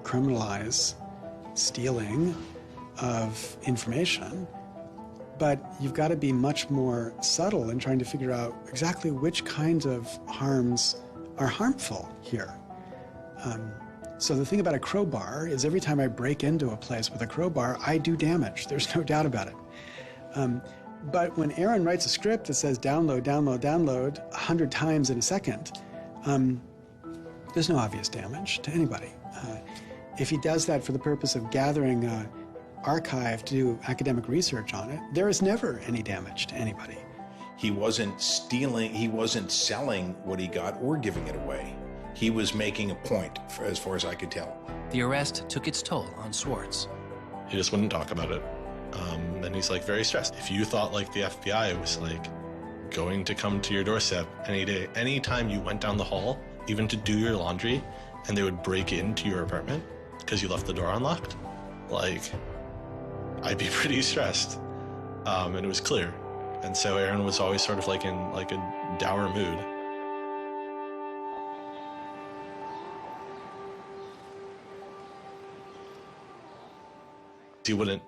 criminalize stealing of information, but you've got to be much more subtle in trying to figure out exactly which kinds of harms are harmful here. So the thing about a crowbar is every time I break into a place with a crowbar, I do damage. There's no doubt about it. But when Aaron writes a script that says download, download, download 100 times in a second, there's no obvious damage to anybody. If he does that for the purpose of gathering an archive to do academic research on it, there is never any damage to anybody. He wasn't stealing, he wasn't selling what he got or giving it away. He was making a point, as far as I could tell. The arrest took its toll on Swartz. He just wouldn't talk about it. And he's like very stressed. If you thought like the FBI was like going to come to your doorstep any day, anytime you went down the hall, even to do your laundry, and they would break into your apartment because you left the door unlocked, like, I'd be pretty stressed. And it was clear. And so Aaron was always sort of like in like a dour mood. He wouldn't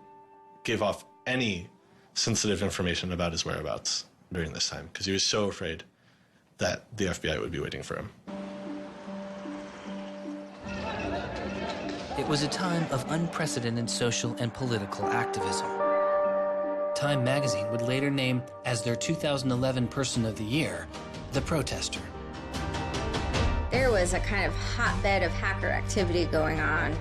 give off any sensitive information about his whereabouts during this time because he was so afraid that the FBI would be waiting for him. It was a time of unprecedented social and political activism. Time magazine would later name as their 2011 Person of the Year, the protester. There was a kind of hotbed of hacker activity going on.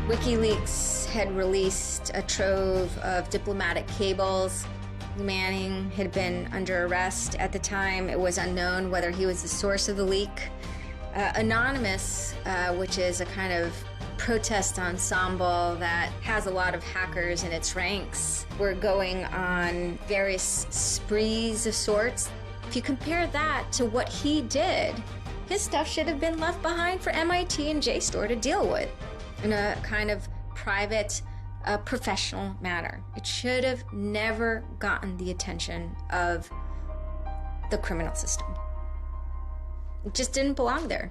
WikiLeaks had released a trove of diplomatic cables. Manning had been under arrest at the time. It was unknown whether he was the source of the leak. Anonymous, which is a kind of protest ensemble that has a lot of hackers in its ranks, were going on various sprees of sorts. If you compare that to what he did, his stuff should have been left behind for MIT and JSTOR to deal with in a kind of private, professional manner. It should have never gotten the attention of the criminal system. It just didn't belong there.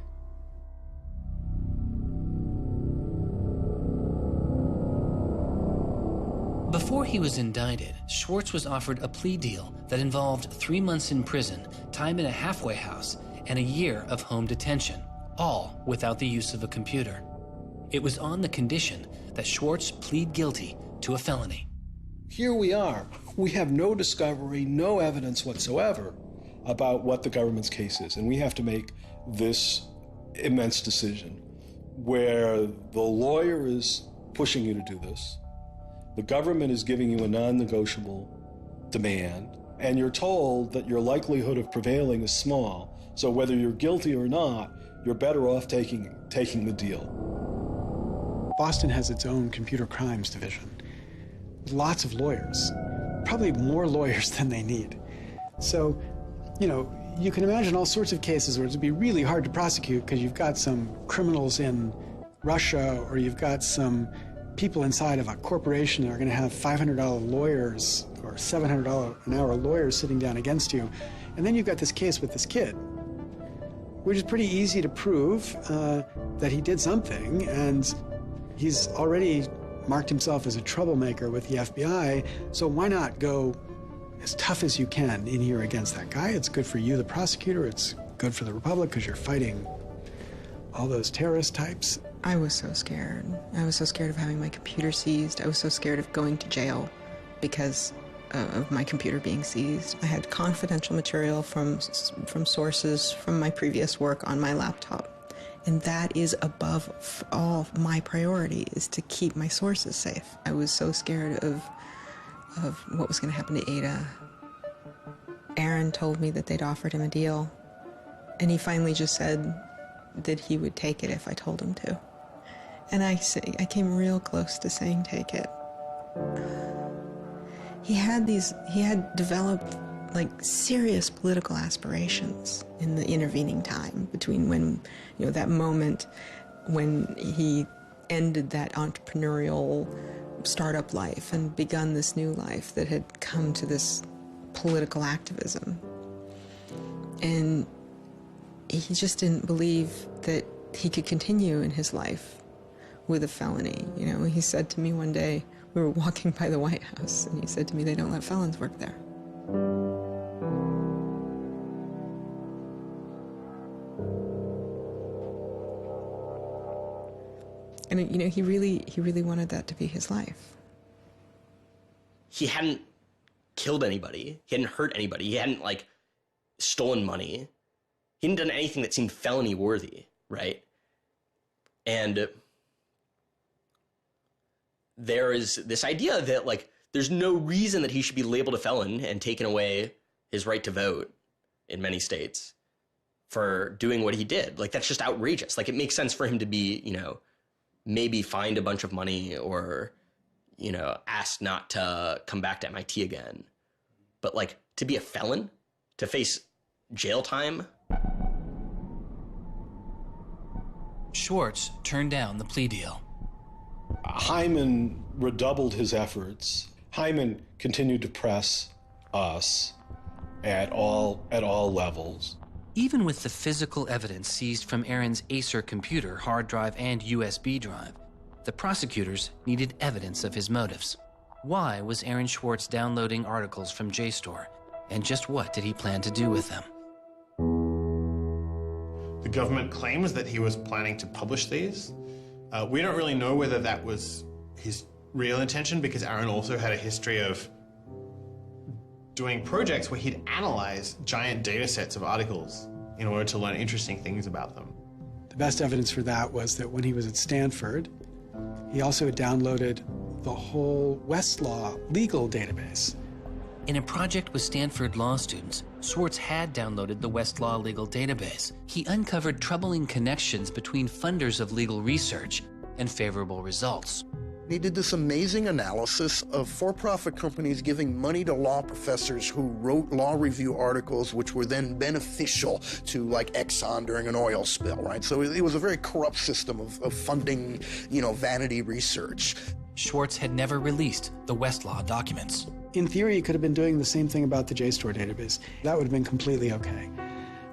Before he was indicted, Swartz was offered a plea deal that involved 3 months in prison, time in a halfway house, and a year of home detention, all without the use of a computer. It was on the condition that Swartz plead guilty to a felony. Here we are. We have no discovery, no evidence whatsoever about what the government's case is, and we have to make this immense decision where the lawyer is pushing you to do this, the government is giving you a non-negotiable demand, and you're told that your likelihood of prevailing is small, so whether you're guilty or not, you're better off taking the deal. Boston has its own computer crimes division. Lots of lawyers, probably more lawyers than they need. So, you know, you can imagine all sorts of cases where it'd be really hard to prosecute because you've got some criminals in Russia or you've got some people inside of a corporation are going to have $500 lawyers or $700 an hour lawyers sitting down against you. And then you've got this case with this kid, which is pretty easy to prove that he did something, and he's already marked himself as a troublemaker with the FBI, so why not go as tough as you can in here against that guy? It's good for you, the prosecutor. It's good for the Republic because you're fighting all those terrorist types. I was so scared. I was so scared of having my computer seized. I was so scared of going to jail because of my computer being seized. I had confidential material from sources from my previous work on my laptop. And that is above all my priority, is to keep my sources safe. I was so scared of what was going to happen to Ada. Aaron told me that they'd offered him a deal, and he finally just said that he would take it if I told him to. And I came real close to saying take it. He had developed like serious political aspirations in the intervening time between when, that moment when he ended that entrepreneurial startup life and begun this new life that had come to this political activism. And he just didn't believe that he could continue in his life with a felony. He said to me one day, we were walking by the White House, and he said to me, they don't let felons work there. And he really wanted that to be his life. He hadn't killed anybody. He hadn't hurt anybody. He hadn't stolen money. He hadn't done anything that seemed felony worthy, right? And there is this idea that there's no reason that he should be labeled a felon and taken away his right to vote in many states for doing what he did. That's just outrageous. It makes sense for him to be, maybe fined a bunch of money or, asked not to come back to MIT again. But to be a felon, to face jail time. Schwartz turned down the plea deal. Hyman redoubled his efforts. Hyman continued to press us at all levels. Even with the physical evidence seized from Aaron's Acer computer, hard drive, and USB drive, the prosecutors needed evidence of his motives. Why was Aaron Swartz downloading articles from JSTOR, and just what did he plan to do with them? The government claims that he was planning to publish these. We don't really know whether that was his real intention, because Aaron also had a history of doing projects where he'd analyze giant data sets of articles in order to learn interesting things about them. The best evidence for that was that when he was at Stanford, he also downloaded the whole Westlaw legal database. In a project with Stanford law students, Swartz had downloaded the Westlaw legal database. He uncovered troubling connections between funders of legal research and favorable results. He did this amazing analysis of for-profit companies giving money to law professors who wrote law review articles which were then beneficial to Exxon during an oil spill, right? So it was a very corrupt system of funding, vanity research. Schwartz had never released the Westlaw documents. In theory, he could have been doing the same thing about the JSTOR database. That would have been completely okay.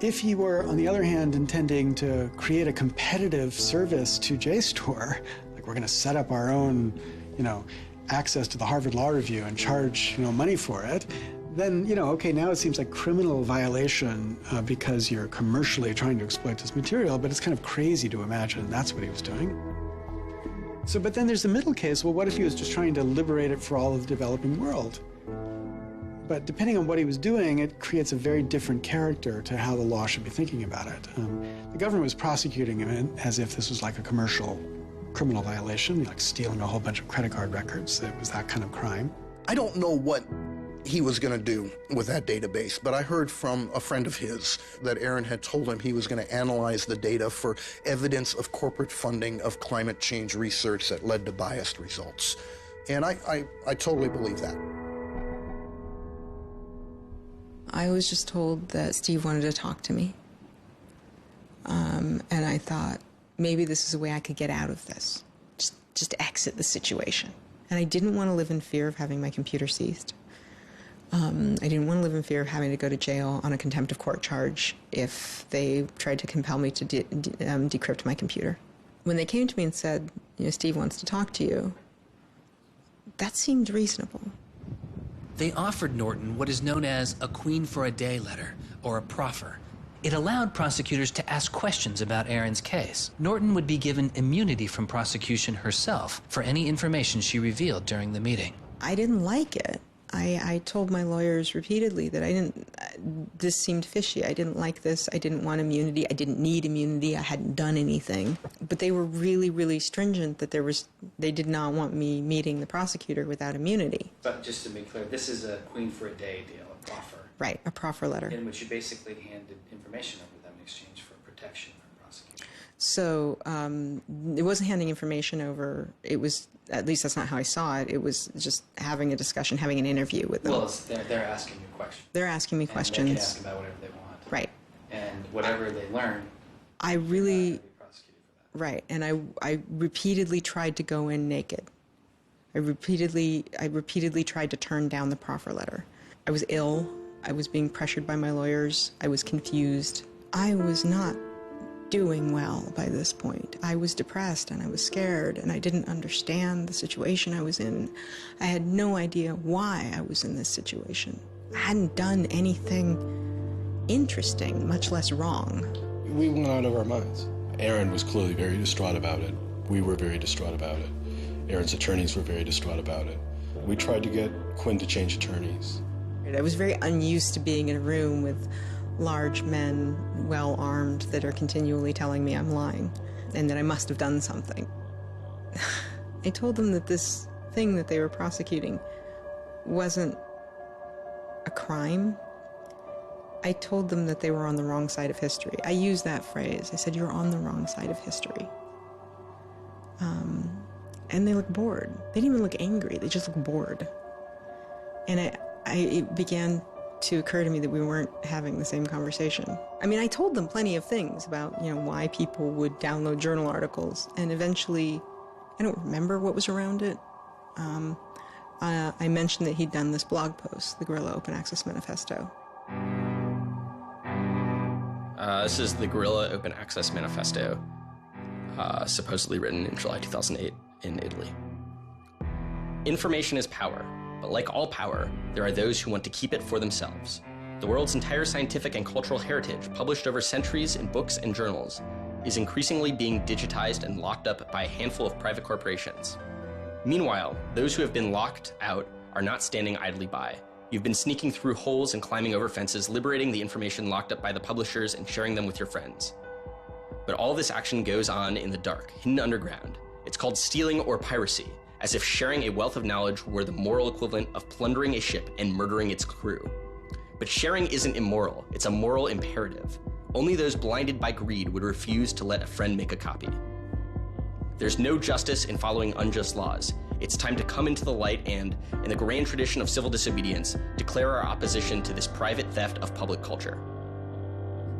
If he were, on the other hand, intending to create a competitive service to JSTOR, we're going to set up our own, access to the Harvard Law Review and charge, money for it, then, okay, now it seems like criminal violation because you're commercially trying to exploit this material, but it's kind of crazy to imagine that's what he was doing. So, but then there's the middle case. Well, what if he was just trying to liberate it for all of the developing world? But depending on what he was doing, it creates a very different character to how the law should be thinking about it. The government was prosecuting him as if this was like a commercial criminal violation, like stealing a whole bunch of credit card records. It was that kind of crime. I don't know what he was going to do with that database, but I heard from a friend of his that Aaron had told him he was going to analyze the data for evidence of corporate funding of climate change research that led to biased results. And I totally believe that. I was just told that Steve wanted to talk to me. And I thought, maybe this is a way I could get out of this. Just just exit the situation. And I didn't want to live in fear of having my computer seized. I didn't want to live in fear of having to go to jail on a contempt of court charge if they tried to compel me to decrypt my computer. When they came to me and said, Steve wants to talk to you, that seemed reasonable. They offered Norton what is known as a Queen for a Day letter, or a proffer. It allowed prosecutors to ask questions about Aaron's case. Norton would be given immunity from prosecution herself for any information she revealed during the meeting. I didn't like it. I told my lawyers repeatedly that this seemed fishy. I didn't like this. I didn't want immunity. I didn't need immunity. I hadn't done anything. But they were really, really stringent that they did not want me meeting the prosecutor without immunity. But just to be clear, this is a Queen for a Day deal, a proffer. Right, a proffer letter. In which you basically handed information over them in exchange for protection from prosecution. So it wasn't handing information over. It was, at least that's not how I saw it. It was just having a discussion, having an interview with them. Well, they're asking you questions. They're asking me questions. They can ask about whatever they want. Right. And whatever they learn, I really, right, and I repeatedly tried to go in naked. I repeatedly tried to turn down the proffer letter. I was ill. I was being pressured by my lawyers. I was confused. I was not doing well by this point. I was depressed and I was scared and I didn't understand the situation I was in. I had no idea why I was in this situation. I hadn't done anything interesting, much less wrong. We went out of our minds. Aaron was clearly very distraught about it. We were very distraught about it. Aaron's attorneys were very distraught about it. We tried to get Quinn to change attorneys. I was very unused to being in a room with large men, well-armed, that are continually telling me I'm lying and that I must have done something. I told them that this thing that they were prosecuting wasn't a crime. I told them that they were on the wrong side of history. I used that phrase. I said, you're on the wrong side of history. And they looked bored. They didn't even look angry. They just looked bored. And it began to occur to me that we weren't having the same conversation. I mean, I told them plenty of things about, why people would download journal articles, and eventually, I don't remember what was around it. I mentioned that he'd done this blog post, the Guerrilla Open Access Manifesto. This is the Guerrilla Open Access Manifesto, supposedly written in July 2008 in Italy. Information is power. But like all power, there are those who want to keep it for themselves. The world's entire scientific and cultural heritage, published over centuries in books and journals, is increasingly being digitized and locked up by a handful of private corporations. Meanwhile, those who have been locked out are not standing idly by. You've been sneaking through holes and climbing over fences, liberating the information locked up by the publishers and sharing them with your friends. But all this action goes on in the dark, hidden underground. It's called stealing or piracy, as if sharing a wealth of knowledge were the moral equivalent of plundering a ship and murdering its crew. But sharing isn't immoral, it's a moral imperative. Only those blinded by greed would refuse to let a friend make a copy. There's no justice in following unjust laws. It's time to come into the light and, in the grand tradition of civil disobedience, declare our opposition to this private theft of public culture.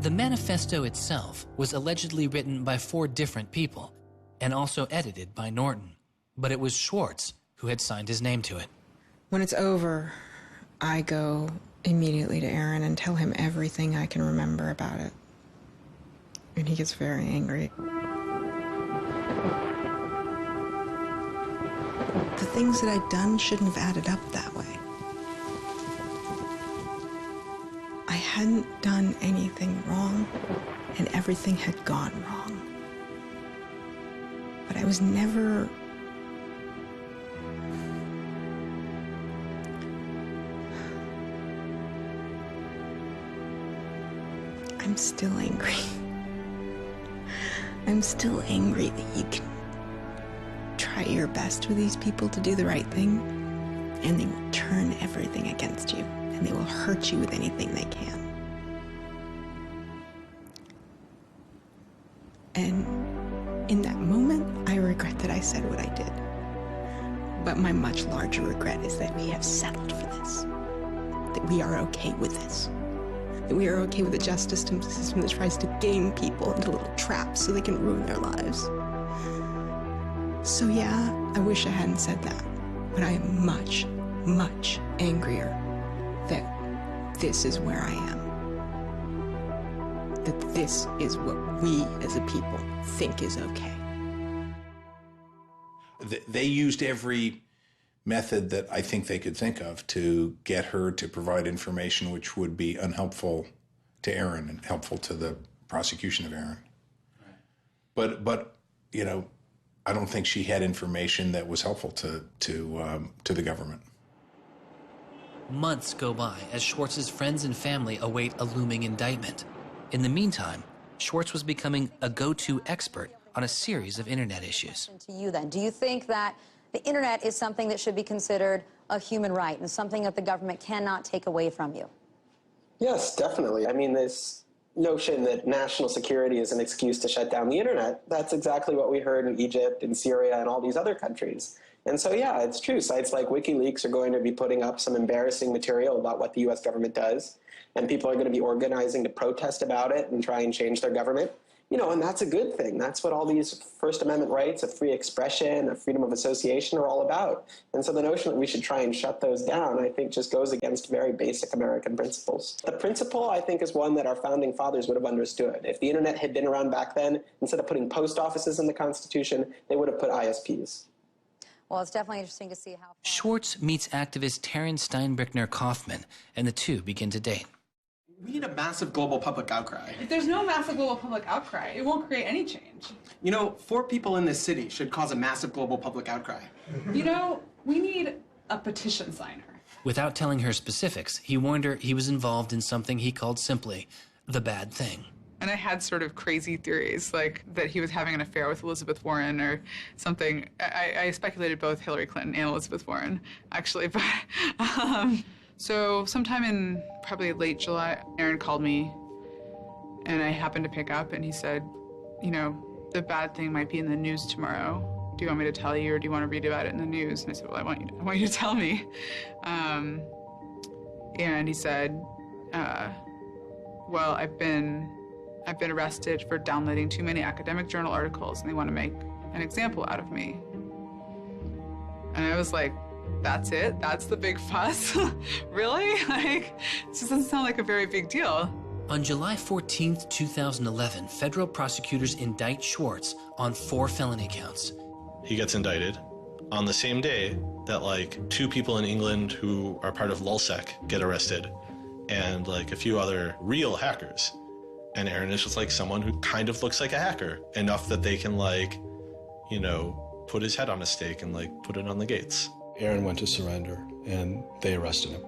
The manifesto itself was allegedly written by 4 different people and also edited by Norton. But it was Swartz who had signed his name to it. When it's over, I go immediately to Aaron and tell him everything I can remember about it. And he gets very angry. The things that I'd done shouldn't have added up that way. I hadn't done anything wrong, and everything had gone wrong. But I was never... I'm still angry. I'm still angry that you can try your best with these people to do the right thing, and they will turn everything against you, and they will hurt you with anything they can. And in that moment, I regret that I said what I did. But my much larger regret is that we have settled for this, that we are okay with this. That we are okay with a justice system that tries to game people into little traps so they can ruin their lives. So yeah, I wish I hadn't said that, but I am much, much angrier that this is where I am. That this is what we as a people think is okay. They used every method that I think they could think of to get her to provide information which would be unhelpful to Aaron and helpful to the prosecution of Aaron. Right. But you know, I don't think she had information that was helpful to the government. Months go by as Swartz's friends and family await a looming indictment. In the meantime, Swartz was becoming a go-to expert on a series of internet issues. To you then, do you think that the internet is something that should be considered a human right and something that the government cannot take away from you? Yes, definitely. I mean, this notion that national security is an excuse to shut down the internet, that's exactly what we heard in Egypt and Syria and all these other countries. And so, yeah, it's true. Sites like WikiLeaks are going to be putting up some embarrassing material about what the U.S. government does, and people are going to be organizing to protest about it and try and change their government. You know, and that's a good thing. That's what all these First Amendment rights of free expression, of freedom of association are all about. And so the notion that we should try and shut those down, I think, just goes against very basic American principles. The principle, I think, is one that our founding fathers would have understood. If the internet had been around back then, instead of putting post offices in the Constitution, they would have put ISPs. Well, it's definitely interesting to see how... Swartz meets activist Taryn Steinbrickner-Kaufman, and the two begin to date. We need a massive global public outcry. If there's no massive global public outcry, it won't create any change. You know, 4 people in this city should cause a massive global public outcry. You know, we need a petition signer. Without telling her specifics, he warned her he was involved in something he called simply the bad thing. And I had sort of crazy theories, like that he was having an affair with Elizabeth Warren or something. I speculated both Hillary Clinton and Elizabeth Warren, actually, but... So sometime in probably late July, Aaron called me, and I happened to pick up, and he said, you know, the bad thing might be in the news tomorrow. Do you want me to tell you, or do you want to read about it in the news? And I said, well, I want you to tell me. And he said, well, I've been arrested for downloading too many academic journal articles, and they want to make an example out of me. And I was like, that's it? That's the big fuss? Really? Like, it just doesn't sound like a very big deal. On July 14th, 2011, federal prosecutors indict Swartz on 4 felony counts. He gets indicted on the same day that, like, 2 people in England who are part of LulzSec get arrested, and, like, a few other real hackers. And Aaron is just, like, someone who kind of looks like a hacker, enough that they can, like, you know, put his head on a stake and, like, put it on the gates. Aaron went to surrender, and they arrested him.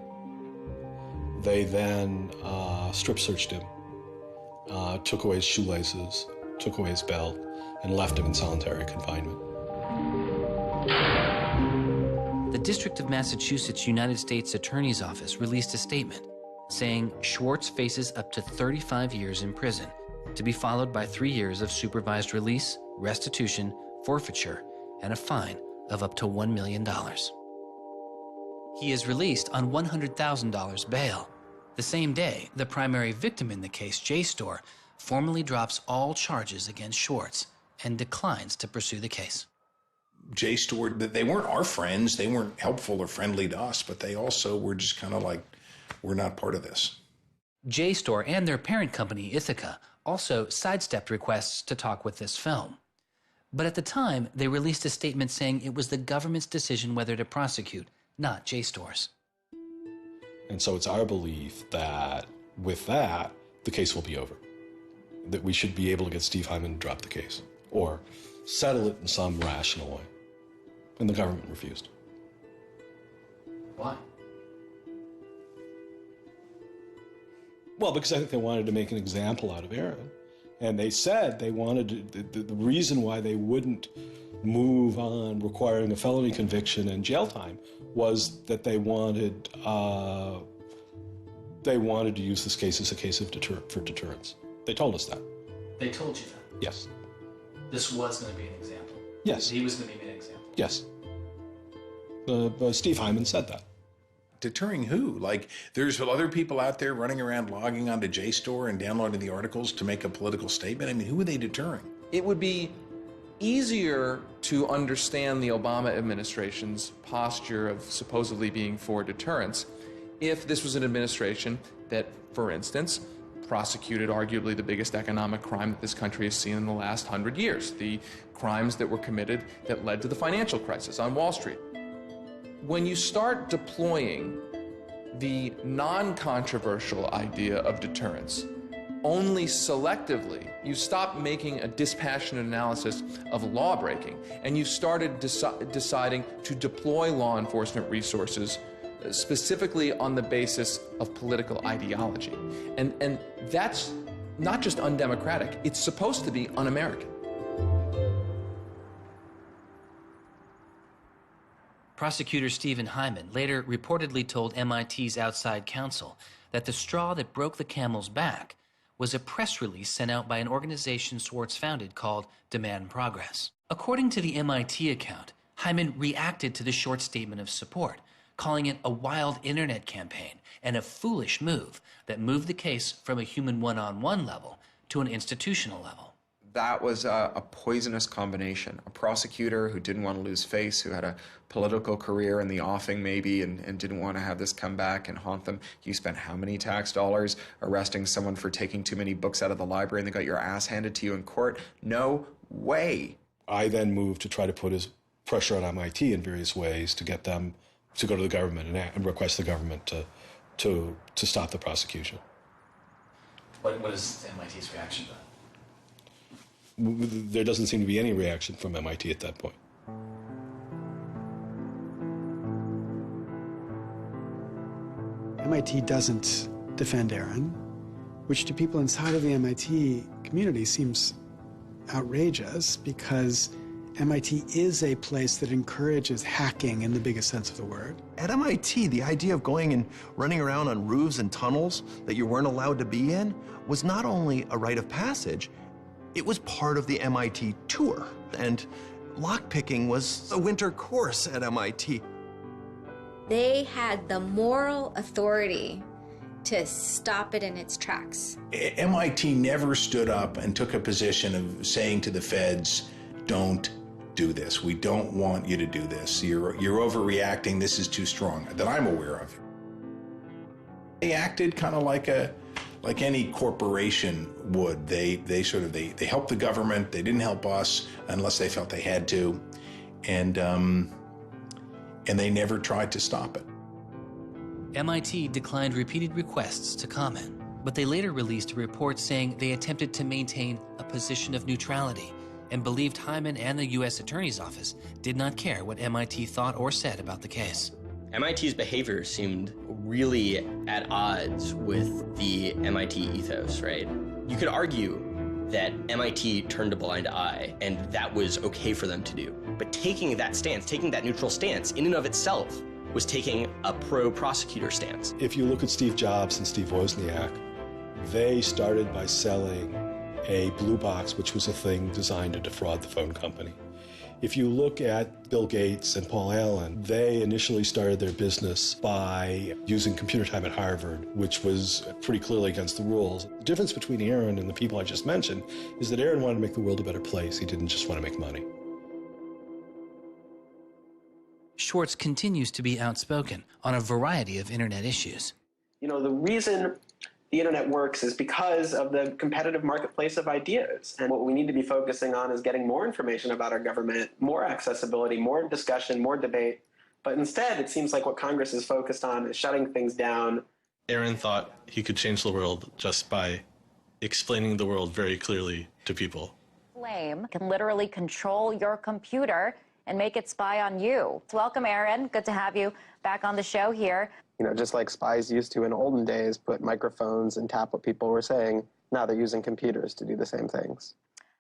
They then strip searched him, took away his shoelaces, took away his belt, and left him in solitary confinement. The District of Massachusetts United States Attorney's Office released a statement saying Swartz faces up to 35 years in prison, to be followed by 3 years of supervised release, restitution, forfeiture, and a fine of up to $1 million. He is released on $100,000 bail. The same day, the primary victim in the case, JSTOR, formally drops all charges against Swartz and declines to pursue the case. JSTOR, they weren't our friends, they weren't helpful or friendly to us, but they also were just kind of like, we're not part of this. JSTOR and their parent company, Ithaca, also sidestepped requests to talk with this film. But at the time, they released a statement saying it was the government's decision whether to prosecute, not JSTOR's. And so it's our belief that with that, the case will be over. That we should be able to get Steve Hyman to drop the case or settle it in some rational way. And the government refused. Why? Well, because I think they wanted to make an example out of Aaron. And they said they wanted to, the reason why they wouldn't move on requiring a felony conviction and jail time was that they wanted to use this case as a case of for deterrence. They told us that. They told you that? Yes. This was going to be an example? Yes. He was going to be an example? Yes. Steve Hyman said that. Deterring who? Like, there's other people out there running around logging onto JSTOR and downloading the articles to make a political statement? I mean, who are they deterring? It would be easier to understand the Obama administration's posture of supposedly being for deterrence if this was an administration that, for instance, prosecuted arguably the biggest economic crime that this country has seen in the last 100 years, the crimes that were committed that led to the financial crisis on Wall Street. When you start deploying the non-controversial idea of deterrence only selectively, you stop making a dispassionate analysis of lawbreaking, and you started deciding to deploy law enforcement resources specifically on the basis of political ideology. And that's not just undemocratic, it's supposed to be un-American. Prosecutor Stephen Hyman later reportedly told MIT's outside counsel that the straw that broke the camel's back was a press release sent out by an organization Swartz founded called Demand Progress. According to the MIT account, Hyman reacted to the short statement of support, calling it a wild internet campaign and a foolish move that moved the case from a human one-on-one level to an institutional level. That was a poisonous combination. A prosecutor who didn't want to lose face, who had a political career in the offing maybe, and didn't want to have this come back and haunt them. You spent how many tax dollars arresting someone for taking too many books out of the library and they got your ass handed to you in court? No way. I then moved to try to put pressure on MIT in various ways to get them to go to the government and request the government to stop the prosecution. What is MIT's reaction to that? There doesn't seem to be any reaction from MIT at that point. MIT doesn't defend Aaron, which to people inside of the MIT community seems outrageous because MIT is a place that encourages hacking in the biggest sense of the word. At MIT, the idea of going and running around on roofs and tunnels that you weren't allowed to be in was not only a rite of passage, it was part of the MIT tour. And lockpicking was a winter course at MIT. They had the moral authority to stop it in its tracks. MIT never stood up and took a position of saying to the feds, don't do this. We don't want you to do this. You're overreacting. This is too strong, that I'm aware of. They acted kind of like any corporation would. They helped the government. They didn't help us unless they felt they had to. And they never tried to stop it. MIT declined repeated requests to comment, but they later released a report saying they attempted to maintain a position of neutrality and believed Hyman and the U.S. Attorney's Office did not care what MIT thought or said about the case. MIT's behavior seemed really at odds with the MIT ethos, right? You could argue that MIT turned a blind eye and that was okay for them to do. But taking that stance, taking that neutral stance in and of itself was taking a pro-prosecutor stance. If you look at Steve Jobs and Steve Wozniak, they started by selling a blue box, which was a thing designed to defraud the phone company. If you look at Bill Gates and Paul Allen, they initially started their business by using computer time at Harvard, which was pretty clearly against the rules. The difference between Aaron and the people I just mentioned is that Aaron wanted to make the world a better place. He didn't just want to make money. Swartz continues to be outspoken on a variety of internet issues. You know, the reason the internet works is because of the competitive marketplace of ideas. And what we need to be focusing on is getting more information about our government, more accessibility, more discussion, more debate. But instead, it seems like what Congress is focused on is shutting things down. Aaron thought he could change the world just by explaining the world very clearly to people. Flame can literally control your computer and make it spy on you. Welcome, Aaron. Good to have you back on the show here. You know, just like spies used to in olden days put microphones and tap what people were saying, now they're using computers to do the same things.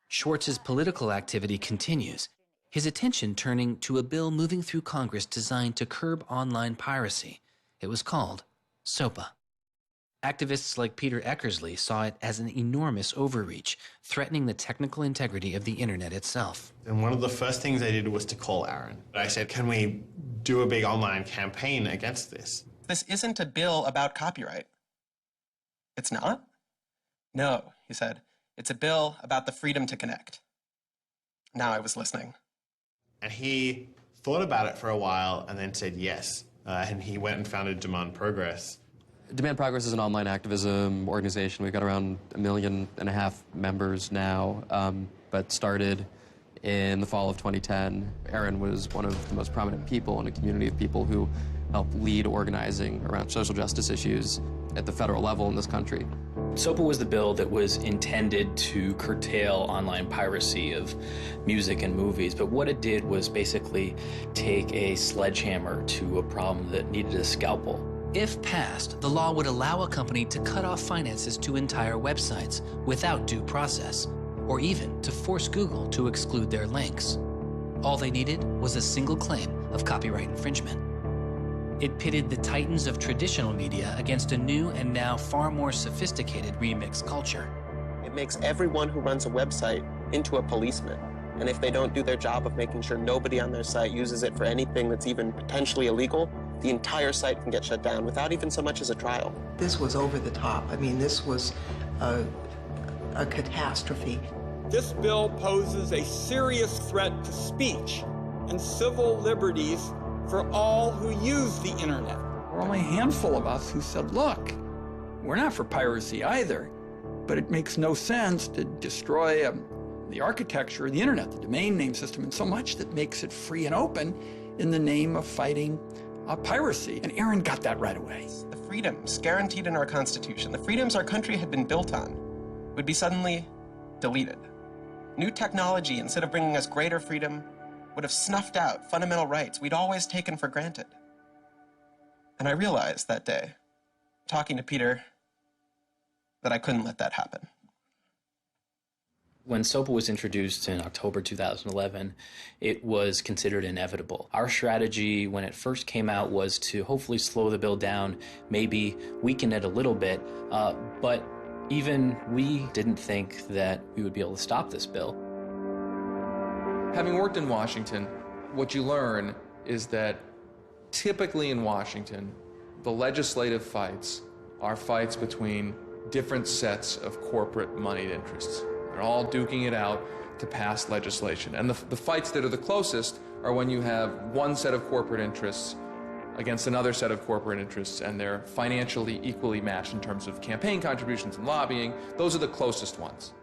Schwartz's political activity continues, his attention turning to a bill moving through Congress designed to curb online piracy. It was called SOPA. Activists like Peter Eckersley saw it as an enormous overreach, threatening the technical integrity of the internet itself. And one of the first things I did was to call Aaron. I said, can we do a big online campaign against this? This isn't a bill about copyright. It's not? No, he said. It's a bill about the freedom to connect. Now I was listening. And he thought about it for a while and then said yes. And he went and founded Demand Progress. Demand Progress is an online activism organization. We've got around 1.5 million members now, but started in the fall of 2010. Aaron was one of the most prominent people in a community of people who helped lead organizing around social justice issues at the federal level in this country. SOPA was the bill that was intended to curtail online piracy of music and movies, but what it did was basically take a sledgehammer to a problem that needed a scalpel. If passed, the law would allow a company to cut off finances to entire websites without due process, or even to force Google to exclude their links. All they needed was a single claim of copyright infringement. It pitted the titans of traditional media against a new and now far more sophisticated remix culture. It makes everyone who runs a website into a policeman. And if they don't do their job of making sure nobody on their site uses it for anything that's even potentially illegal, the entire site can get shut down without even so much as a trial. This was over the top. I mean, this was a catastrophe. This bill poses a serious threat to speech and civil liberties for all who use the internet. There were only a handful of us who said, look, we're not for piracy either, but it makes no sense to destroy the architecture of the internet, the domain name system, and so much that makes it free and open in the name of fighting piracy. And Aaron got that right away. The freedoms guaranteed in our Constitution, the freedoms our country had been built on, would be suddenly deleted. New technology, instead of bringing us greater freedom, would have snuffed out fundamental rights we'd always taken for granted. And I realized that day, talking to Peter, that I couldn't let that happen. When SOPA was introduced in October 2011, it was considered inevitable. Our strategy when it first came out was to hopefully slow the bill down, maybe weaken it a little bit, but even we didn't think that we would be able to stop this bill. Having worked in Washington, what you learn is that typically in Washington, the legislative fights are fights between different sets of corporate moneyed interests. They're all duking it out to pass legislation. And the fights that are the closest are when you have one set of corporate interests against another set of corporate interests, and they're financially equally matched in terms of campaign contributions and lobbying. Those are the closest ones.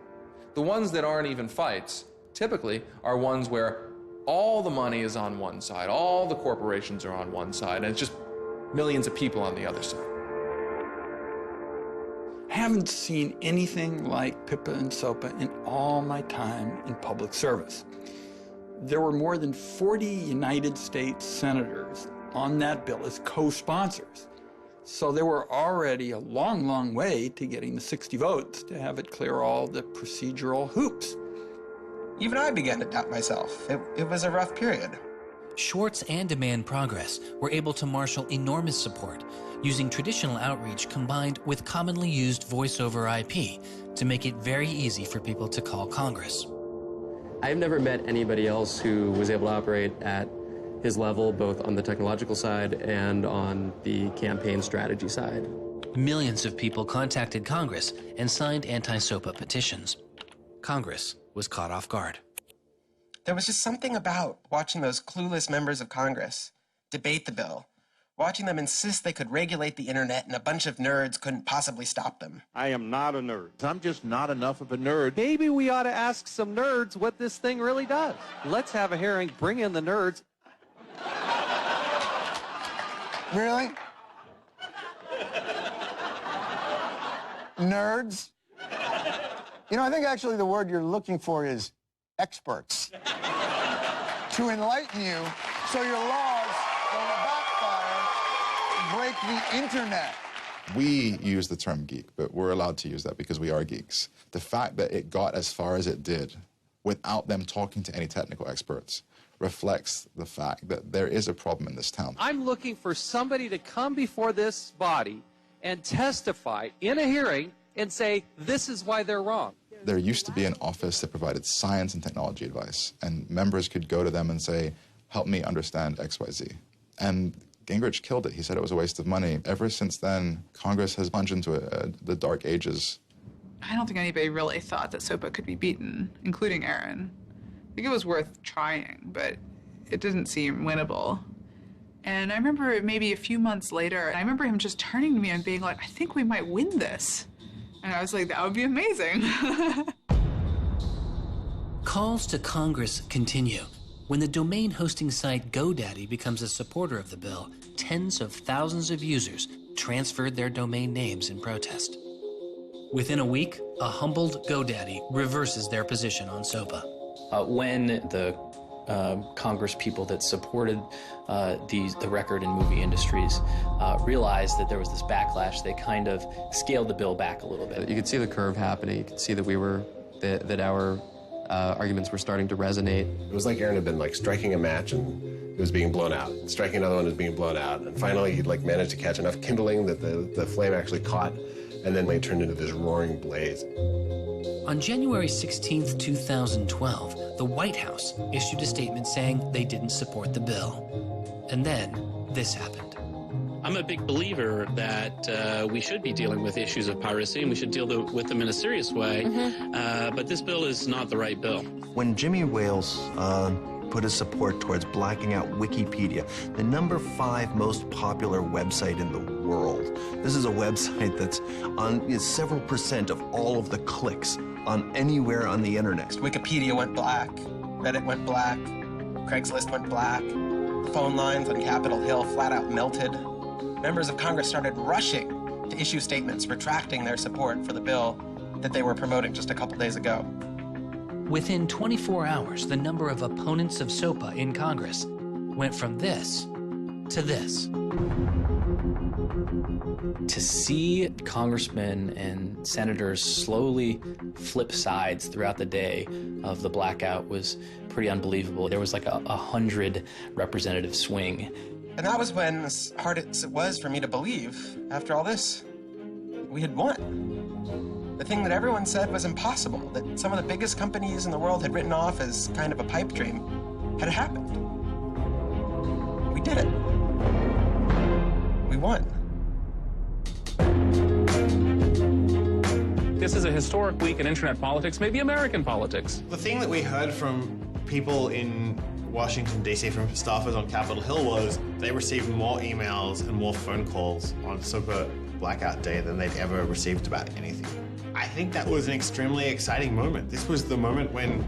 The ones that aren't even fights typically are ones where all the money is on one side, all the corporations are on one side, and it's just millions of people on the other side. Haven't seen anything like PIPA and SOPA in all my time in public service. There were more than 40 United States senators on that bill as co-sponsors. So there were already a long, long way to getting the 60 votes to have it clear all the procedural hoops. Even I began to doubt myself. It was a rough period. Swartz and Demand Progress were able to marshal enormous support, using traditional outreach combined with commonly used voice-over IP to make it very easy for people to call Congress. I've never met anybody else who was able to operate at his level, both on the technological side and on the campaign strategy side. Millions of people contacted Congress and signed anti-SOPA petitions. Congress was caught off guard. There was just something about watching those clueless members of Congress debate the bill, watching them insist they could regulate the internet and a bunch of nerds couldn't possibly stop them. I am not a nerd. I'm just not enough of a nerd. Maybe we ought to ask some nerds what this thing really does. Let's have a hearing, bring in the nerds. Really? Nerds? You know, I think actually the word you're looking for is experts. To enlighten you so your laws don't backfire, break the internet. We use the term geek, but we're allowed to use that because we are geeks. The fact that it got as far as it did without them talking to any technical experts reflects the fact that there is a problem in this town. I'm looking for somebody to come before this body and testify in a hearing and say, this is why they're wrong. There used to be an office that provided science and technology advice, and members could go to them and say, help me understand XYZ. And Gingrich killed it. He said it was a waste of money. Ever since then, Congress has plunged into the dark ages. I don't think anybody really thought that SOPA could be beaten, including Aaron. I think it was worth trying, but it didn't seem winnable. And I remember maybe a few months later, I remember him just turning to me and being like, I think we might win this. And I was like, that would be amazing. Calls to Congress continue. When the domain hosting site GoDaddy becomes a supporter of the bill, tens of thousands of users transferred their domain names in protest. Within a week, a humbled GoDaddy reverses their position on SOPA. When the Congress people that supported the record and movie industries realized that there was this backlash, they kind of scaled the bill back a little bit. You could see the curve happening. You could see that that our arguments were starting to resonate. It was like Aaron had been like striking a match and it was being blown out. Striking another one was being blown out. And finally he'd like managed to catch enough kindling that the flame actually caught, and then it turned into this roaring blaze. On January 16th, 2012, the White House issued a statement saying they didn't support the bill. And then this happened. I'm a big believer that we should be dealing with issues of piracy, and we should deal with them in a serious way. But this bill is not the right bill. When Jimmy Wales put his support towards blacking out Wikipedia, the #5 most popular website in the world. This is a website that's on several percent of all of the clicks on anywhere on the internet. Wikipedia went black, Reddit went black, Craigslist went black, phone lines on Capitol Hill flat out melted. Members of Congress started rushing to issue statements retracting their support for the bill that they were promoting just a couple days ago. Within 24 hours, the number of opponents of SOPA in Congress went from this to this. To see congressmen and senators slowly flip sides throughout the day of the blackout was pretty unbelievable. There was like a 100 representative swing. And that was when, as hard as it was for me to believe, after all this, we had won. The thing that everyone said was impossible, that some of the biggest companies in the world had written off as kind of a pipe dream, had happened. We did it. We won. This is a historic week in internet politics, maybe American politics. The thing that we heard from people in Washington, D.C., from staffers on Capitol Hill was they received more emails and more phone calls on SOPA blackout day than they'd ever received about anything. I think that was an extremely exciting moment. This was the moment when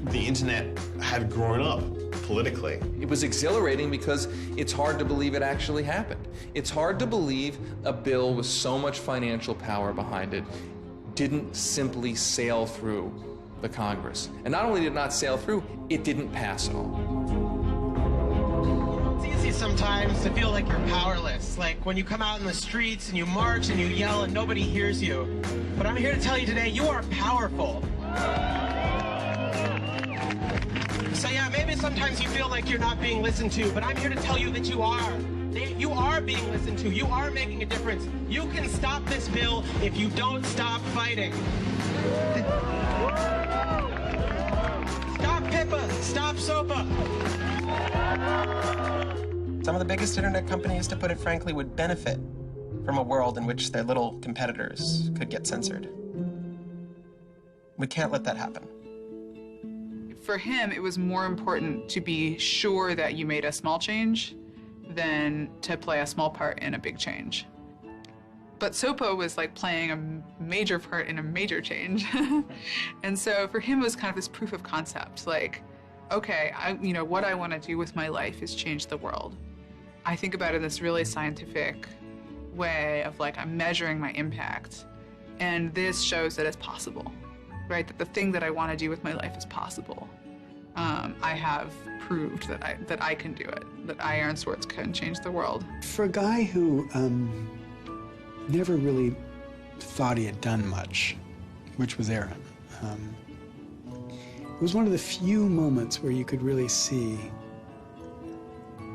the internet had grown up politically. It was exhilarating because it's hard to believe it actually happened. It's hard to believe a bill with so much financial power behind it didn't simply sail through the Congress. And not only did it not sail through, it didn't pass at all. It's easy sometimes to feel like you're powerless, like when you come out in the streets and you march and you yell and nobody hears you. But I'm here to tell you today, you are powerful. So yeah, maybe sometimes you feel like you're not being listened to, but I'm here to tell you that you are. You are being listened to. You are making a difference. You can stop this bill if you don't stop fighting. Stop PIPA! Stop SOPA! Some of the biggest internet companies, to put it frankly, would benefit from a world in which their little competitors could get censored. We can't let that happen. For him, it was more important to be sure that you made a small change than to play a small part in a big change. But SOPA was like playing a major part in a major change. And so for him, it was kind of this proof of concept, like, okay, what I want to do with my life is change the world. I think about it in this really scientific way of like, I'm measuring my impact. And this shows that it's possible, right? That the thing that I want to do with my life is possible. I have proved that I can do it, that I, Aaron Swartz, can change the world. For a guy who never really thought he had done much, which was Aaron, it was one of the few moments where you could really see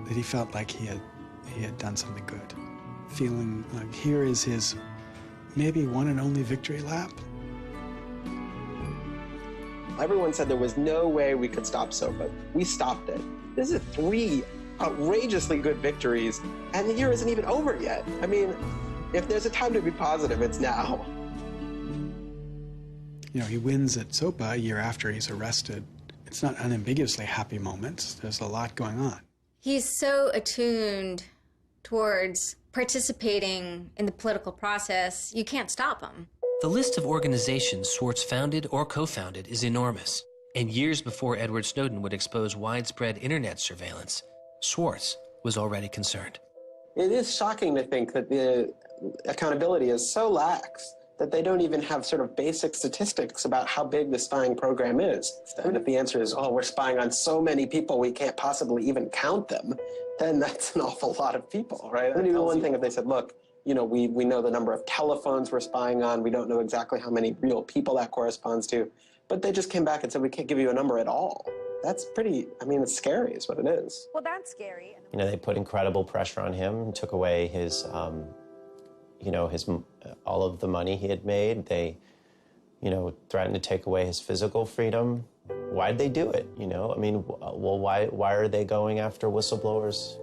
that he felt like he had done something good. Feeling like here is his maybe one and only victory lap. Everyone said there was no way we could stop SOPA. We stopped it. This is 3 outrageously good victories, and the year isn't even over yet. I mean, if there's a time to be positive, it's now. You know, he wins at SOPA a year after he's arrested It's not unambiguously happy moments. There's a lot going on. He's so attuned towards participating in the political process, you can't stop him. The list of organizations Swartz founded or co-founded is enormous. And years before Edward Snowden would expose widespread internet surveillance, Swartz was already concerned. It is shocking to think that the accountability is so lax that they don't even have sort of basic statistics about how big the spying program is. And if the answer is, oh, we're spying on so many people we can't possibly even count them, then that's an awful lot of people, right? It would be one thing if they said, look, you know, we know the number of telephones we're spying on, we don't know exactly how many real people that corresponds to, but they just came back and said, we can't give you a number at all. That's pretty, I mean, it's scary is what it is. Well, that's scary. You know, they put incredible pressure on him, took away his, all of the money he had made. They, threatened to take away his physical freedom. Why'd they do it? I mean, well, why are they going after whistleblowers?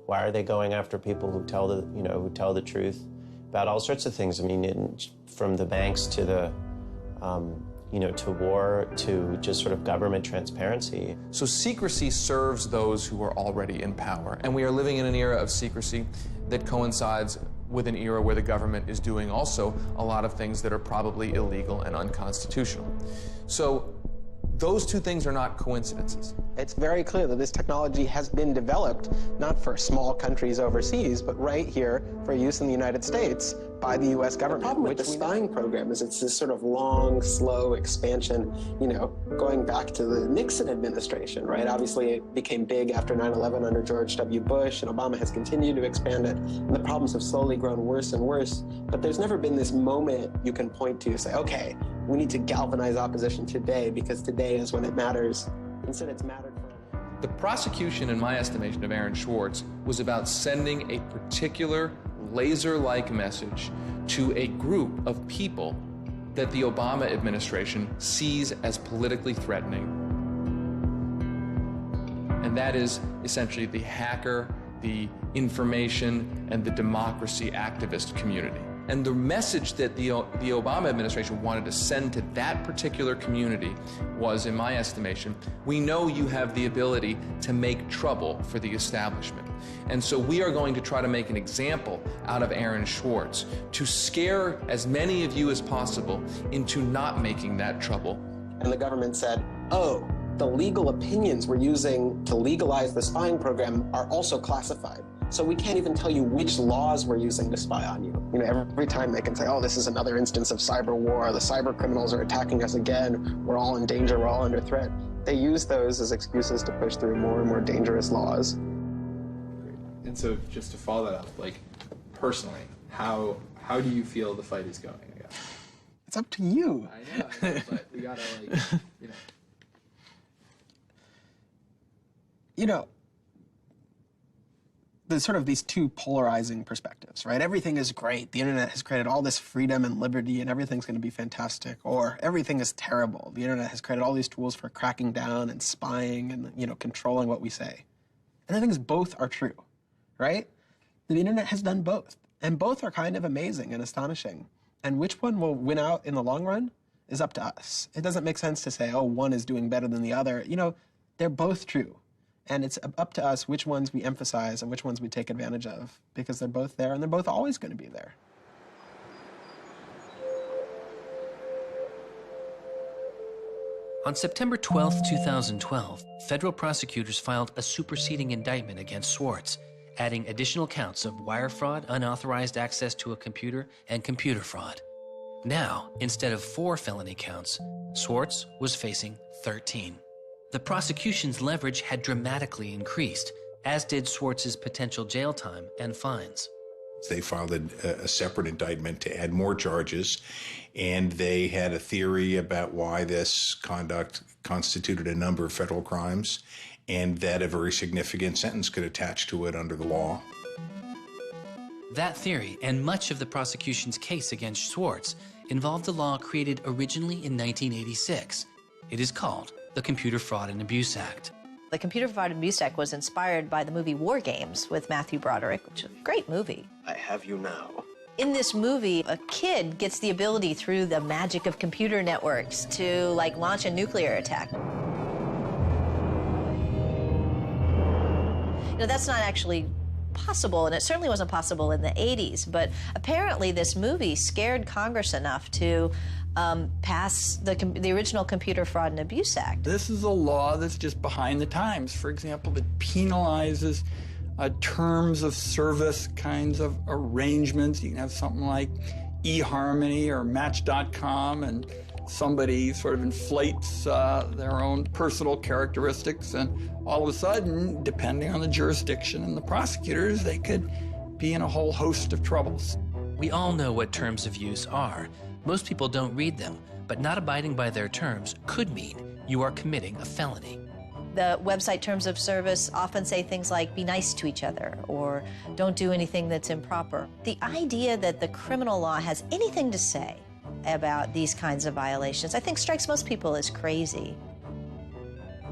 Why are they going after people who tell the truth about all sorts of things? I mean, from the banks to the, to war, to just sort of government transparency. So secrecy serves those who are already in power. And we are living in an era of secrecy that coincides with an era where the government is doing also a lot of things that are probably illegal and unconstitutional. So those two things are not coincidences. It's very clear that this technology has been developed not for small countries overseas, but right here for use in the United States by the U.S. government. The problem with the spying program is it's this sort of long, slow expansion, going back to the Nixon administration, right? Obviously, it became big after 9/11 under George W. Bush, and Obama has continued to expand it, and the problems have slowly grown worse and worse. But there's never been this moment you can point to, say, okay, we need to galvanize opposition today because today is when it matters. Instead, it's mattered for. The prosecution, in my estimation, of Aaron Swartz was about sending a particular laser-like message to a group of people that the Obama administration sees as politically threatening. And that is essentially the hacker, the information, and the democracy activist community. And the message that the Obama administration wanted to send to that particular community was, in my estimation, we know you have the ability to make trouble for the establishment. And so we are going to try to make an example out of Aaron Swartz to scare as many of you as possible into not making that trouble. And the government said, oh, the legal opinions we're using to legalize the spying program are also classified. So we can't even tell you which laws we're using to spy on you. Every time they can say, oh, this is another instance of cyber war, the cyber criminals are attacking us again, we're all in danger, we're all under threat. They use those as excuses to push through more and more dangerous laws. And so just to follow that up, like personally, how do you feel the fight is going, I guess? It's up to you. I know, but we gotta There's sort of these two polarizing perspectives, right? Everything is great. The internet has created all this freedom and liberty and everything's going to be fantastic. Or everything is terrible. The internet has created all these tools for cracking down and spying and, controlling what we say. And the thing is, both are true, right? The internet has done both. And both are kind of amazing and astonishing. And which one will win out in the long run is up to us. It doesn't make sense to say, oh, one is doing better than the other. They're both true. And it's up to us which ones we emphasize and which ones we take advantage of, because they're both there and they're both always going to be there. On September 12, 2012, federal prosecutors filed a superseding indictment against Swartz, adding additional counts of wire fraud, unauthorized access to a computer, and computer fraud. Now, instead of 4 felony counts, Swartz was facing 13. The prosecution's leverage had dramatically increased, as did Swartz's potential jail time and fines. They filed a separate indictment to add more charges, and they had a theory about why this conduct constituted a number of federal crimes, and that a very significant sentence could attach to it under the law. That theory, and much of the prosecution's case against Swartz, involved a law created originally in 1986. It is called the Computer Fraud and Abuse Act. The Computer Fraud and Abuse Act was inspired by the movie War Games with Matthew Broderick, which is a great movie. I have you now. In this movie, a kid gets the ability through the magic of computer networks to, launch a nuclear attack. You know, that's not actually possible, and it certainly wasn't possible in the 80s, but apparently this movie scared Congress enough to pass the original Computer Fraud and Abuse Act. This is a law that's just behind the times. For example, that penalizes terms of service kinds of arrangements. You can have something like eHarmony or Match.com, and somebody sort of inflates their own personal characteristics, and all of a sudden, depending on the jurisdiction and the prosecutors, they could be in a whole host of troubles. We all know what terms of use are. Most people don't read them, but not abiding by their terms could mean you are committing a felony. The website terms of service often say things like, be nice to each other, or don't do anything that's improper. The idea that the criminal law has anything to say about these kinds of violations, I think strikes most people as crazy.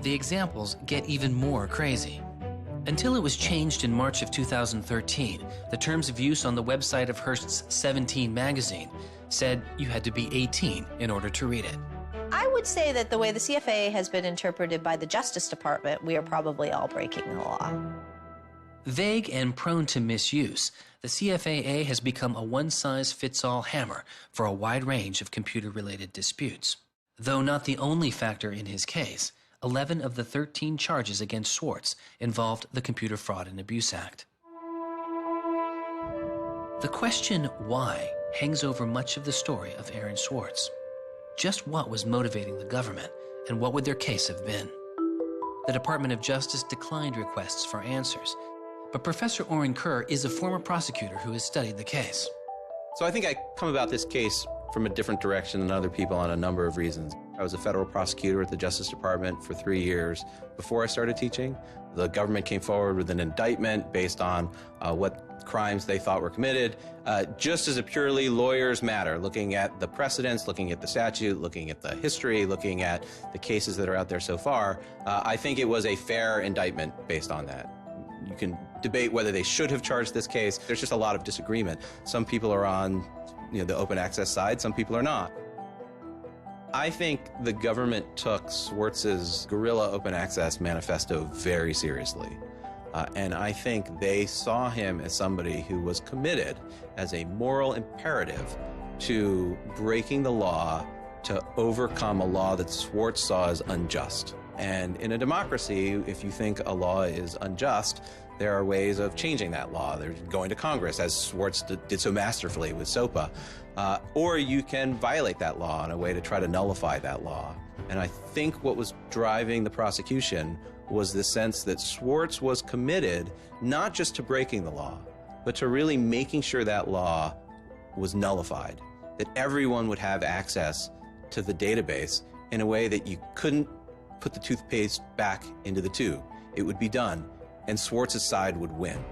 The examples get even more crazy. Until it was changed in March of 2013, the terms of use on the website of Hearst's 17 magazine said you had to be 18 in order to read it. I would say that the way the CFA has been interpreted by the Justice Department, we are probably all breaking the law. Vague and prone to misuse, the CFAA has become a one-size-fits-all hammer for a wide range of computer-related disputes. Though not the only factor in his case, 11 of the 13 charges against Swartz involved the Computer Fraud and Abuse Act. The question why hangs over much of the story of Aaron Swartz. Just what was motivating the government, and what would their case have been? The Department of Justice declined requests for answers, but Professor Aaron Kerr is a former prosecutor who has studied the case. So I think I come about this case from a different direction than other people on a number of reasons. I was a federal prosecutor at the Justice Department for 3 years before I started teaching. The government came forward with an indictment based on what crimes they thought were committed, just as a purely lawyers matter, looking at the precedents, looking at the statute, looking at the history, looking at the cases that are out there so far. I think it was a fair indictment based on that. You can debate whether they should have charged this case. There's just a lot of disagreement. Some people are on the open access side, some people are not. I think the government took Swartz's guerrilla open access manifesto very seriously. And I think they saw him as somebody who was committed as a moral imperative to breaking the law to overcome a law that Swartz saw as unjust. And in a democracy, if you think a law is unjust, there are ways of changing that law. There's going to Congress, as Swartz did so masterfully with SOPA. Or you can violate that law in a way to try to nullify that law. And I think what was driving the prosecution was the sense that Swartz was committed not just to breaking the law, but to really making sure that law was nullified, that everyone would have access to the database in a way that you couldn't put the toothpaste back into the tube. It would be done, and Swartz's side would win.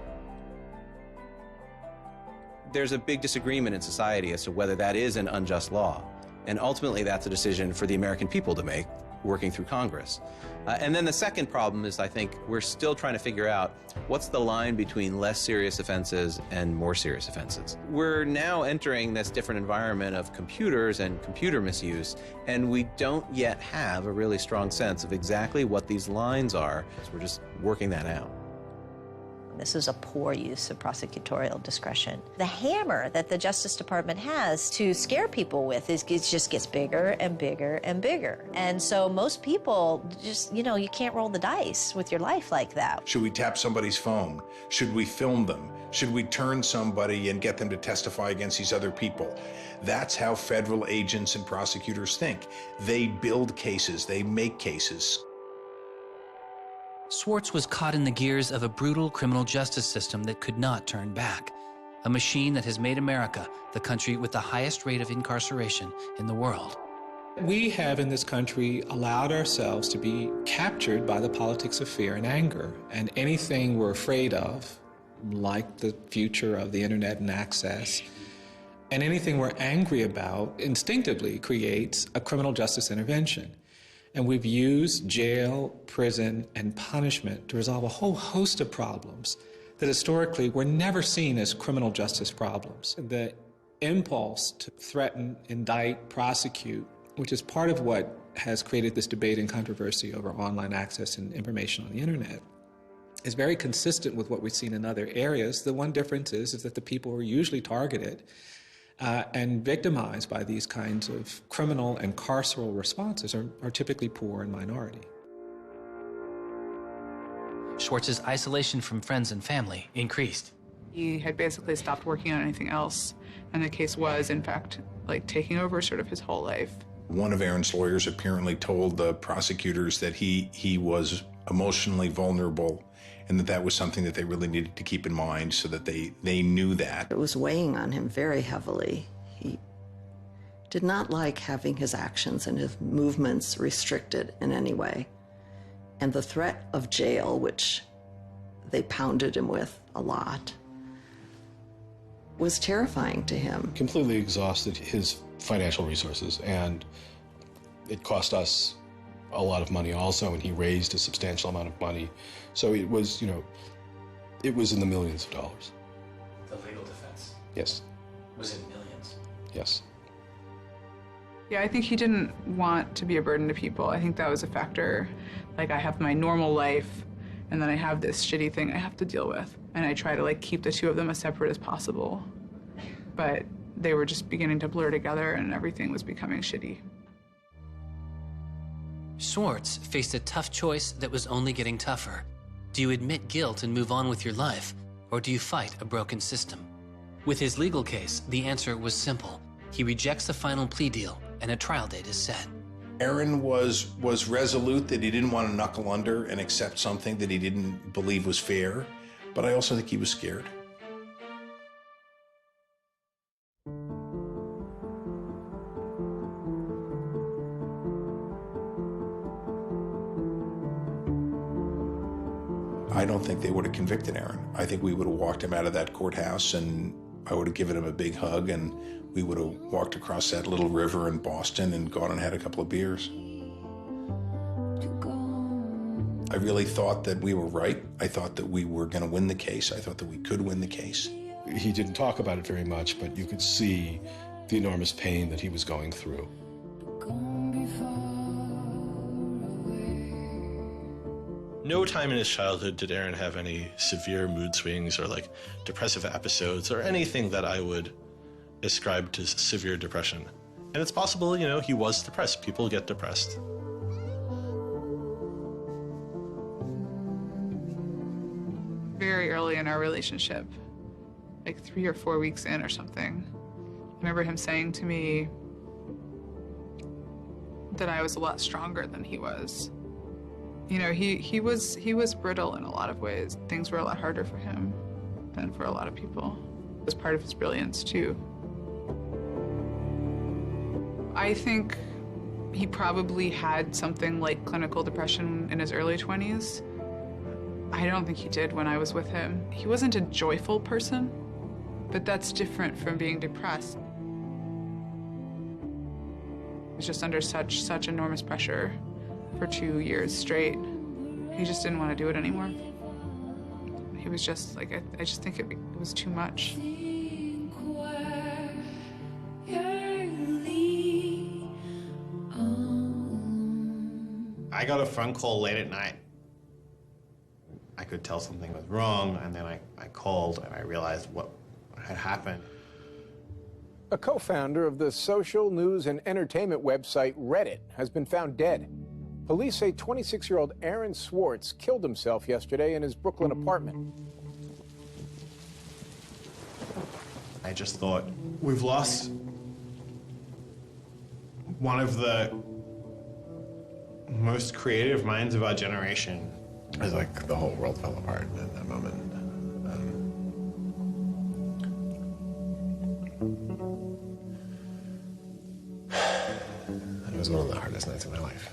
There's a big disagreement in society as to whether that is an unjust law, and ultimately that's a decision for the American people to make, working through Congress. And then the second problem is, I think, we're still trying to figure out what's the line between less serious offenses and more serious offenses. We're now entering this different environment of computers and computer misuse, and we don't yet have a really strong sense of exactly what these lines are. So we're just working that out. This is a poor use of prosecutorial discretion. The hammer that the Justice Department has to scare people with it just gets bigger and bigger and bigger. And so most people just, you can't roll the dice with your life like that. Should we tap somebody's phone? Should we film them? Should we turn somebody and get them to testify against these other people? That's how federal agents and prosecutors think. They build cases, they make cases. Swartz was caught in the gears of a brutal criminal justice system that could not turn back. A machine that has made America the country with the highest rate of incarceration in the world. We have in this country allowed ourselves to be captured by the politics of fear and anger. And anything we're afraid of, like the future of the internet and access, and anything we're angry about instinctively creates a criminal justice intervention. And we've used jail, prison, and punishment to resolve a whole host of problems that historically were never seen as criminal justice problems. The impulse to threaten, indict, prosecute, which is part of what has created this debate and controversy over online access and information on the internet, is very consistent with what we've seen in other areas. The one difference is that the people who are usually targeted and victimized by these kinds of criminal and carceral responses are typically poor and minority. Swartz's isolation from friends and family increased. He had basically stopped working on anything else, and the case was, in fact, like taking over sort of his whole life. One of Aaron's lawyers apparently told the prosecutors that he was emotionally vulnerable and that was something that they really needed to keep in mind so that they knew that. It was weighing on him very heavily. He did not like having his actions and his movements restricted in any way. And the threat of jail, which they pounded him with a lot, was terrifying to him. Completely exhausted his financial resources, and it cost us a lot of money also, and he raised a substantial amount of money. So it was, it was in the millions of dollars. The legal defense? Yes. Was in millions? Yes. Yeah, I think he didn't want to be a burden to people. I think that was a factor. Like, I have my normal life, and then I have this shitty thing I have to deal with. And I try to, keep the two of them as separate as possible. But they were just beginning to blur together, and everything was becoming shitty. Swartz faced a tough choice that was only getting tougher. Do you admit guilt and move on with your life, or do you fight a broken system? With his legal case, the answer was simple. He rejects the final plea deal, and a trial date is set. Aaron was resolute that he didn't want to knuckle under and accept something that he didn't believe was fair, but I also think he was scared. I don't think they would have convicted Aaron. I think we would have walked him out of that courthouse, and I would have given him a big hug, and we would have walked across that little river in Boston and gone and had a couple of beers. I really thought that we were right. I thought that we were going to win the case. I thought that we could win the case. He didn't talk about it very much, but you could see the enormous pain that he was going through. No time in his childhood did Aaron have any severe mood swings or depressive episodes or anything that I would ascribe to severe depression. And it's possible, he was depressed. People get depressed. Very early in our relationship, 3 or 4 weeks in or something, I remember him saying to me that I was a lot stronger than he was. He was brittle in a lot of ways. Things were a lot harder for him than for a lot of people. It was part of his brilliance, too. I think he probably had something like clinical depression in his early 20s. I don't think he did when I was with him. He wasn't a joyful person, but that's different from being depressed. He was just under such enormous pressure for 2 years straight. He just didn't want to do it anymore. He was just I just think it was too much. I got a phone call late at night. I could tell something was wrong, and then I called and I realized what had happened. A co-founder of the social news and entertainment website Reddit has been found dead. Police say 26-year-old Aaron Swartz killed himself yesterday in his Brooklyn apartment. I just thought, we've lost one of the most creative minds of our generation. It was like the whole world fell apart at that moment. It was one of the hardest nights of my life.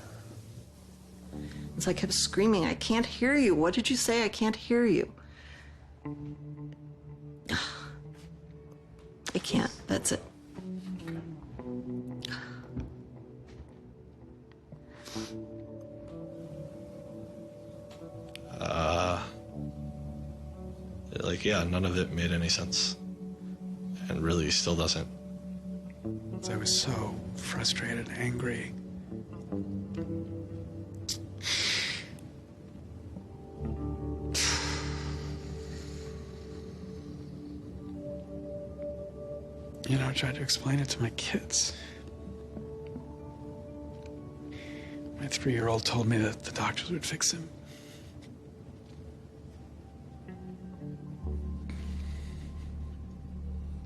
As I kept screaming, I can't hear you. What did you say? I can't hear you. I can't. That's it. Yeah, none of it made any sense. And really still doesn't. I was so frustrated, angry. tried to explain it to my kids. My 3-year-old told me that the doctors would fix him.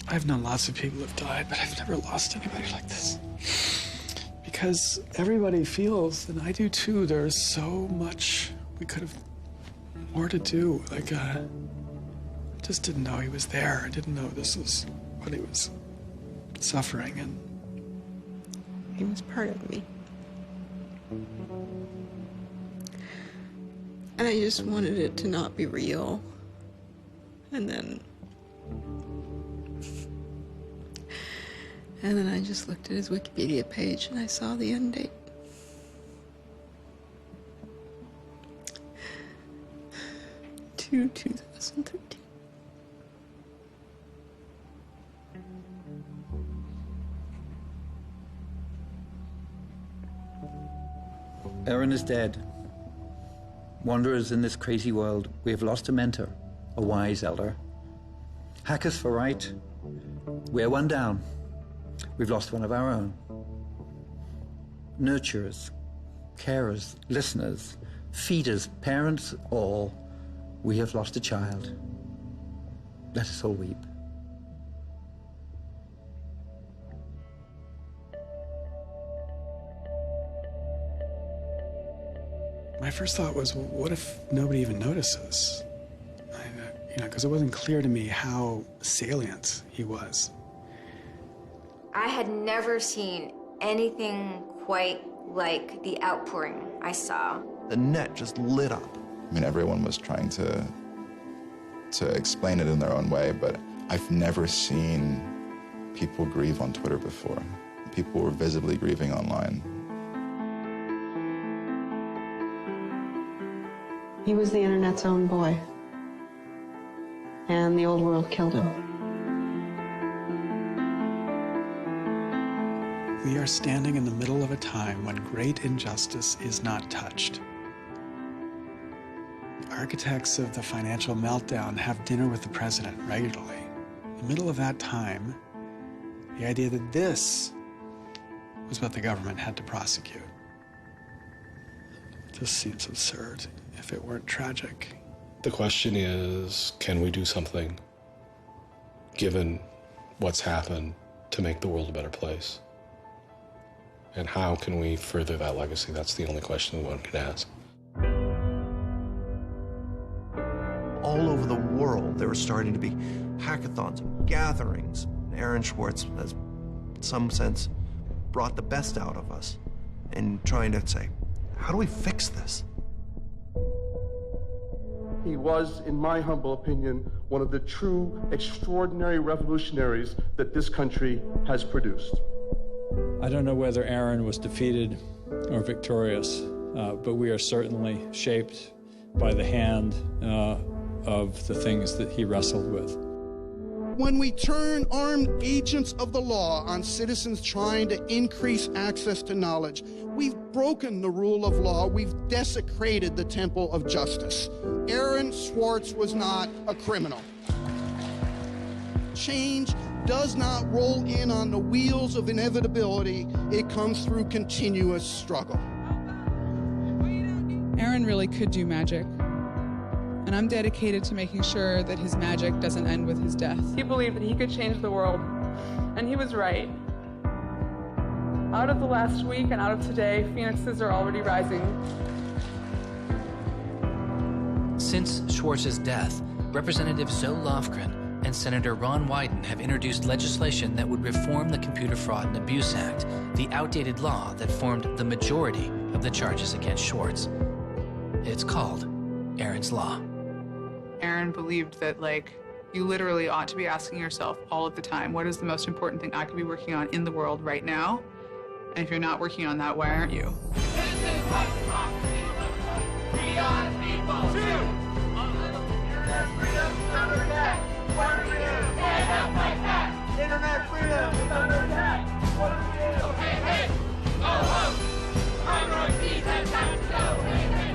I've known lots of people who've died, but I've never lost anybody like this. Because everybody feels, and I do too, there's so much we could have more to do. Like, I just didn't know he was there. I didn't know this was what he was suffering, and he was part of me. And I just wanted it to not be real. And then I just looked at his Wikipedia page and I saw the end date. To 2013. Aaron is dead. Wanderers in this crazy world, we have lost a mentor, a wise elder. Hackers for right, we're one down. We've lost one of our own. Nurturers, carers, listeners, feeders, parents, all, we have lost a child. Let us all weep. my first thought was, well, what if nobody even notices? Because it wasn't clear to me how salient he was. I had never seen anything quite like the outpouring I saw. The net just lit up. I mean, everyone was trying to explain it in their own way, but I've never seen people grieve on Twitter before. People were visibly grieving online. He was the internet's own boy, and the old world killed him. We are standing in the middle of a time when great injustice is not touched. Architects of the financial meltdown have dinner with the president regularly. In the middle of that time, the idea that this was what the government had to prosecute just seems absurd if it weren't tragic. The question is, can we do something, given what's happened, to make the world a better place? And how can we further that legacy? That's the only question one can ask. All over the world, there were starting to be hackathons and gatherings. Aaron Swartz has, in some sense, brought the best out of us in trying to say, how do we fix this? He was, in my humble opinion, one of the true extraordinary revolutionaries that this country has produced. I don't know whether Aaron was defeated or victorious, but we are certainly shaped by the hand of the things that he wrestled with. When we turn armed agents of the law on citizens trying to increase access to knowledge, we've broken the rule of law, we've desecrated the temple of justice. Aaron Swartz was not a criminal. Change does not roll in on the wheels of inevitability, it comes through continuous struggle. Aaron really could do magic. And I'm dedicated to making sure that his magic doesn't end with his death. He believed that he could change the world, and he was right. Out of the last week and out of today, phoenixes are already rising. Since Swartz's death, Representative Zoe Lofgren and Senator Ron Wyden have introduced legislation that would reform the Computer Fraud and Abuse Act, the outdated law that formed the majority of the charges against Swartz. It's called Aaron's Law. Aaron believed that, you literally ought to be asking yourself all of the time, what is the most important thing I could be working on in the world right now? And if you're not working on that, why aren't you? Internet freedom is under attack. What do we do? Hey, hey, go home. Minorities have time to go. Hey, hey.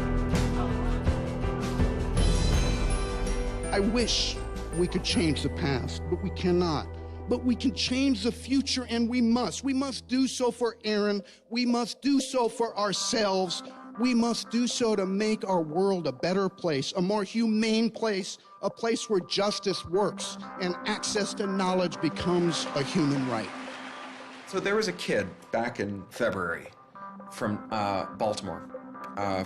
I wish we could change the past, but we cannot. but we can change the future, and we must. We must do so for Aaron. We must do so for ourselves. We must do so to make our world a better place, a more humane place, a place where justice works and access to knowledge becomes a human right. So there was a kid back in February from Baltimore,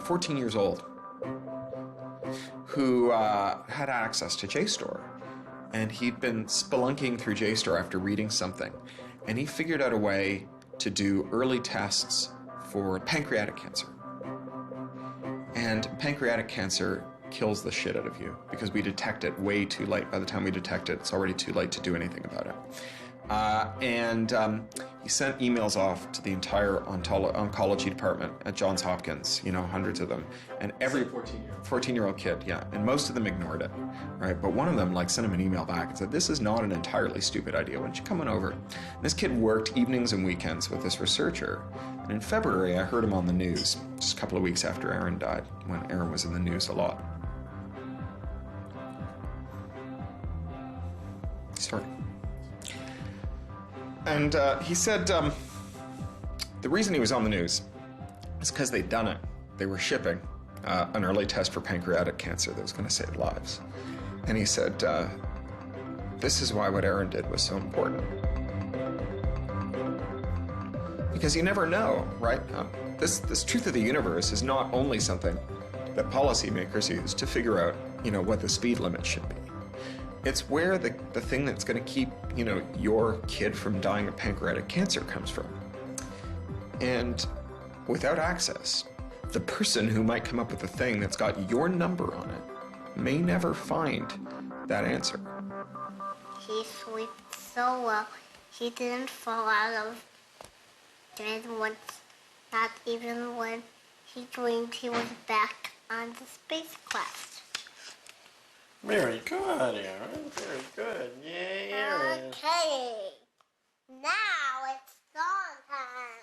14 years old, who had access to JSTOR. And he'd been spelunking through JSTOR after reading something. And he figured out a way to do early tests for pancreatic cancer. And pancreatic cancer kills the shit out of you because we detect it way too late. By the time we detect it, it's already too late to do anything about it. He sent emails off to the entire oncology department at Johns Hopkins, you know, hundreds of them. And every 14-year-old kid, yeah, and most of them ignored it, right? But one of them, like, sent him an email back and said, "This is not an entirely stupid idea. Why don't you come on over?" And this kid worked evenings and weekends with this researcher. And in February, I heard him on the news, just a couple of weeks after Aaron died, when Aaron was in the news a lot. Sorry. And he said the reason he was on the news is because they'd done it. They were shipping an early test for pancreatic cancer that was going to save lives. And he said, this is why what Aaron did was so important. Because you never know, right? This truth of the universe is not only something that policymakers use to figure out, you know, what the speed limit should be. It's where the thing that's going to keep, you know, your kid from dying of pancreatic cancer comes from. And without access, the person who might come up with the thing that's got your number on it may never find that answer. He slept so well, he didn't fall out of bed once, not even when he dreamed he was back on the spacecraft. Very good, Aaron. Very good. Yay, Aaron. Okay. Now it's song time.